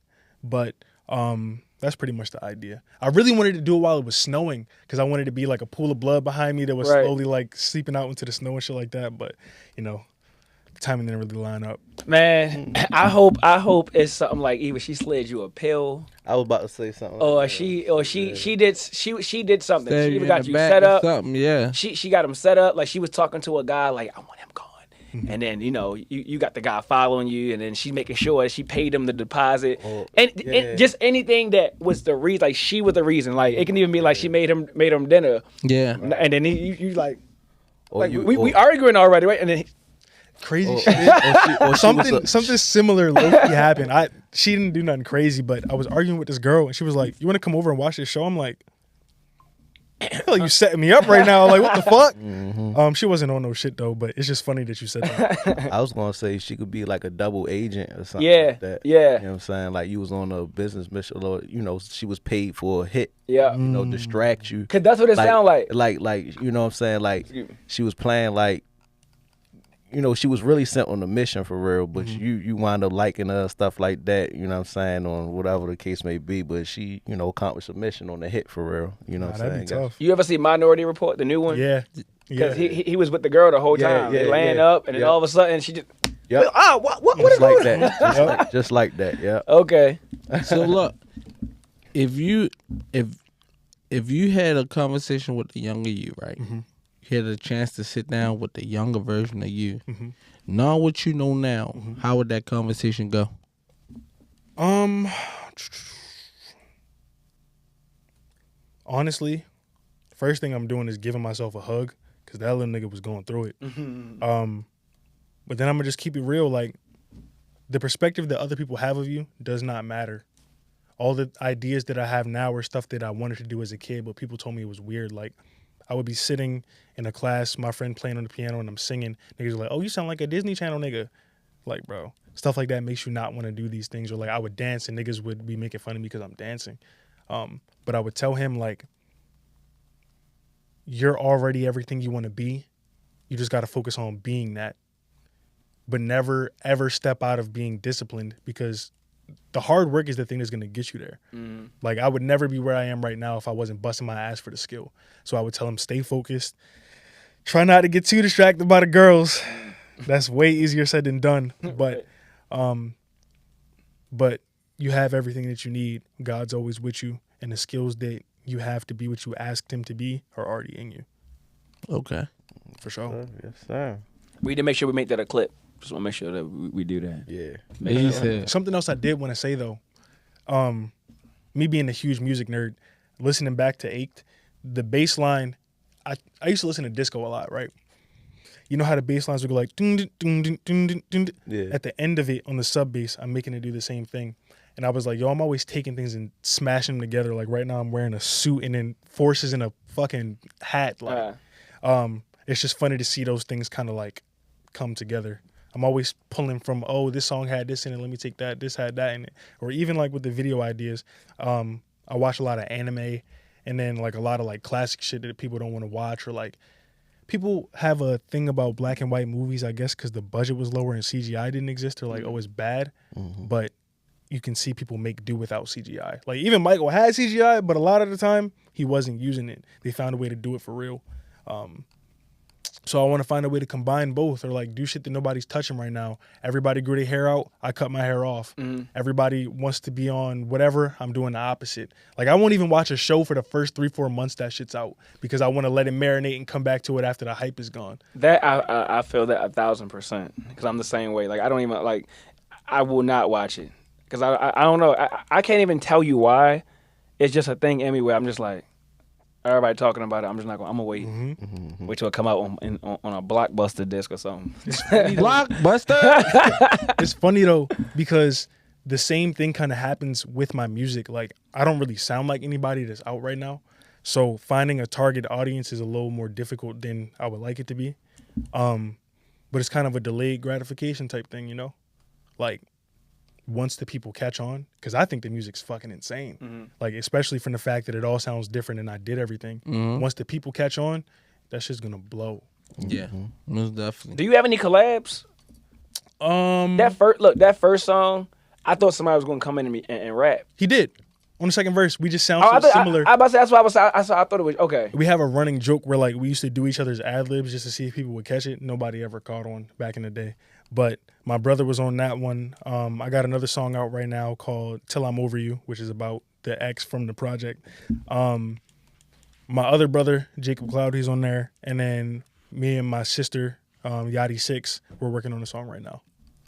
but that's pretty much the idea. I really wanted to do it while it was snowing because I wanted to be like a pool of blood behind me that was slowly like seeping out into the snow and shit like that. But the timing didn't really line up. Man, I hope it's something like either she slid you a pill. I was about to say something. She did something. Stab She you even in got the you back set or up. something, yeah. She got him set up. Like she was talking to a guy like, I want him gone. And then, you got the guy following you, and then she's making sure that she paid him the deposit. And just anything that was the reason, like she was the reason. Like it can even be like she made him dinner. Yeah. And then you like we arguing already, right? And then crazy shit. Or something similar low-key happened. She didn't do nothing crazy, but I was arguing with this girl, and she was like, "You want to come over and watch this show?" I'm like, "Hell, you setting me up right now? Like, what the fuck?" She wasn't on no shit though, but it's just funny that you said that. I was gonna say she could be like a double agent or something like that. Yeah. You know what I'm saying? Like you was on a business mission, or she was paid for a hit. Yeah. Distract you. Cause that's what it sound like. Like you know what I'm saying? Like she was playing like. She was really sent on a mission for real, but you wind up liking her, stuff like that, you know what I'm saying, on whatever the case may be, but she, accomplished a mission on the hit for real, you know what I'm saying? That'd be tough. You ever see Minority Report, the new one? Yeah. Because he was with the girl the whole time, laying up, and then all of a sudden she just, what is like going that, just like that, yeah. Okay. So look, if you had a conversation with the younger you, right? You had a chance to sit down with the younger version of you. Knowing what you know now, how would that conversation go? Honestly, first thing I'm doing is giving myself a hug because that little nigga was going through it. But then I'm gonna just keep it real. Like the perspective that other people have of you does not matter. All the ideas that I have now are stuff that I wanted to do as a kid, but people told me it was weird. Like I would be sitting in a class, my friend playing on the piano, and I'm singing. Niggas are like, "Oh, you sound like a Disney Channel nigga." Like, bro, stuff like that makes you not want to do these things. Or like, I would dance, and niggas would be making fun of me because I'm dancing. But I would tell him like, "You're already everything you want to be. You just got to focus on being that. But never ever step out of being disciplined because the hard work is the thing that's going to get you there. Like I would never be where I am right now if I wasn't busting my ass for the skill. So I would tell him, stay focused. Try not to get too distracted by the girls. That's way easier said than done. But you have everything that you need. God's always with you. And the skills that you have to be what you asked him to be are already in you. Okay. For sure. Yes, sir. We need to make sure we make that a clip. Just want to make sure that we do that. Yeah. Something else I did want to say though, me being a huge music nerd, listening back to Ached, the bass line, I used to listen to disco a lot, right? You know how the bass lines would go like, dun, dun, dun, dun, dun, dun, dun. Yeah. At the end of it on the sub bass, I'm making it do the same thing. And I was like, yo, I'm always taking things and smashing them together. Like right now I'm wearing a suit and then Forces in a fucking hat. Like, it's just funny to see those things kind of like come together. I'm always pulling from, oh, this song had this in it, let me take that, this had that in it. Or even like with the video ideas, I watch a lot of anime and then like a lot of like classic shit that people don't want to watch, or like people have a thing about black and white movies, I guess, because the budget was lower and CGI didn't exist. They're like, oh, it's bad. But you can see people make do without CGI. Like even Michael had CGI, but a lot of the time he wasn't using it. They found a way to do it for real. So I want to find a way to combine both, or like do shit that nobody's touching right now. Everybody grew their hair out. I cut my hair off. Everybody wants to be on whatever. I'm doing the opposite. Like I won't even watch a show for the first 3-4 months that shit's out because I want to let it marinate and come back to it after the hype is gone. That I feel that 1,000% because I'm the same way. Like I don't even like. I will not watch it because I don't know. I can't even tell you why. It's just a thing in me where I'm just like. Everybody talking about it. I'm just not going. I'm gonna wait. Wait till it come out on a Blockbuster disc or something. Blockbuster. It's funny though because the same thing kind of happens with my music. Like I don't really sound like anybody that's out right now, so finding a target audience is a little more difficult than I would like it to be. But it's kind of a delayed gratification type thing, you know. Like once the people catch on, because I think the music's fucking insane. Like, especially from the fact that it all sounds different and I did everything. Once the people catch on, that shit's gonna blow. Yeah, most definitely. Do you have any collabs? That first song, I thought somebody was gonna come in and rap. He did. On the second verse, we just sound similar. I about to say, that's why I thought it was okay. We have a running joke where like we used to do each other's ad libs just to see if people would catch it. Nobody ever caught on back in the day. But my brother was on that one. I got another song out right now called Till I'm Over You, which is about the ex from the project. My other brother, Jacob Cloud, he's on there. And then me and my sister, Yachty 6, we're working on a song right now.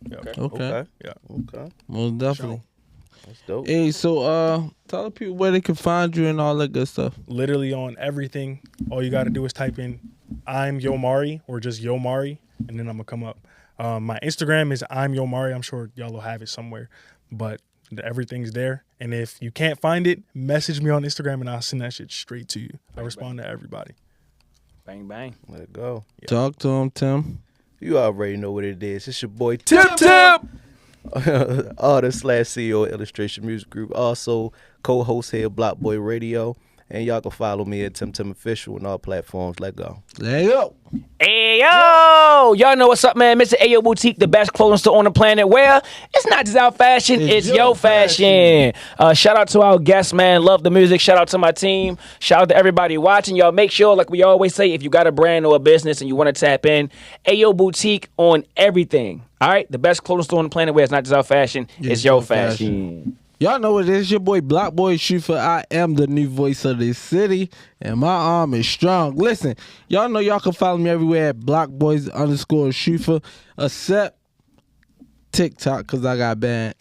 Yeah. Okay. Yeah. Okay. Most definitely. That's dope. Hey, so tell the people where they can find you and all that good stuff. Literally on everything. All you got to do is type in I'm Yomari or just Yomari, and then I'm going to come up. My Instagram is I'm Yomari. I'm sure y'all will have it somewhere, but everything's there. And if you can't find it, message me on Instagram and I'll send that shit straight to you. I respond to everybody. Bang, bang. Let it go. Yeah. Talk to him, Tim. You already know what it is. It's your boy Tim. Artist / CEO of Illustration Music Group. Also co-host here at Block Boy Radio. And y'all can follow me at Tim Official on all platforms. Let go. Let go. Hey, yo. Y'all know what's up, man. Mr. Ayo Boutique, the best clothing store on the planet where it's not just our fashion, it's your fashion. Shout out to our guests, man. Love the music. Shout out to my team. Shout out to everybody watching. Y'all make sure, like we always say, if you got a brand or a business and you want to tap in, Ayo Boutique on everything. All right? The best clothing store on the planet where it's not just our fashion, it's your fashion. Y'all know what it is. Your boy Block Boy Shufa. I am the new voice of this city, and my arm is strong. Listen, y'all know y'all can follow me everywhere at blockboys_Shufa, except TikTok, because I got banned.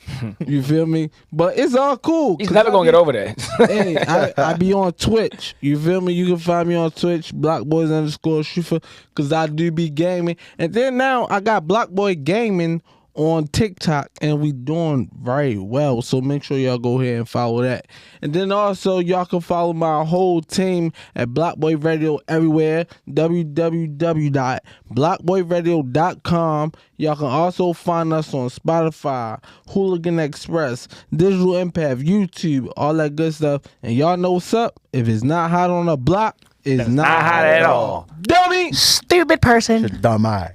You feel me? But it's all cool. He's never going to get over that. Hey, I be on Twitch. You feel me? You can find me on Twitch, blockboys_Shufa, because I do be gaming. And then now I got Block Boy Gaming on TikTok, and we doing very well, so make sure y'all go ahead and follow that. And then also y'all can follow my whole team at Block Boy Radio everywhere, www.blockboyradio.com. Y'all can also find us on Spotify, Hooligan Express, Digital Impact, YouTube, all that good stuff. And y'all know what's up. If it's not hot on the block, it's not hot at all. Dummy! Stupid person. Dumb eye.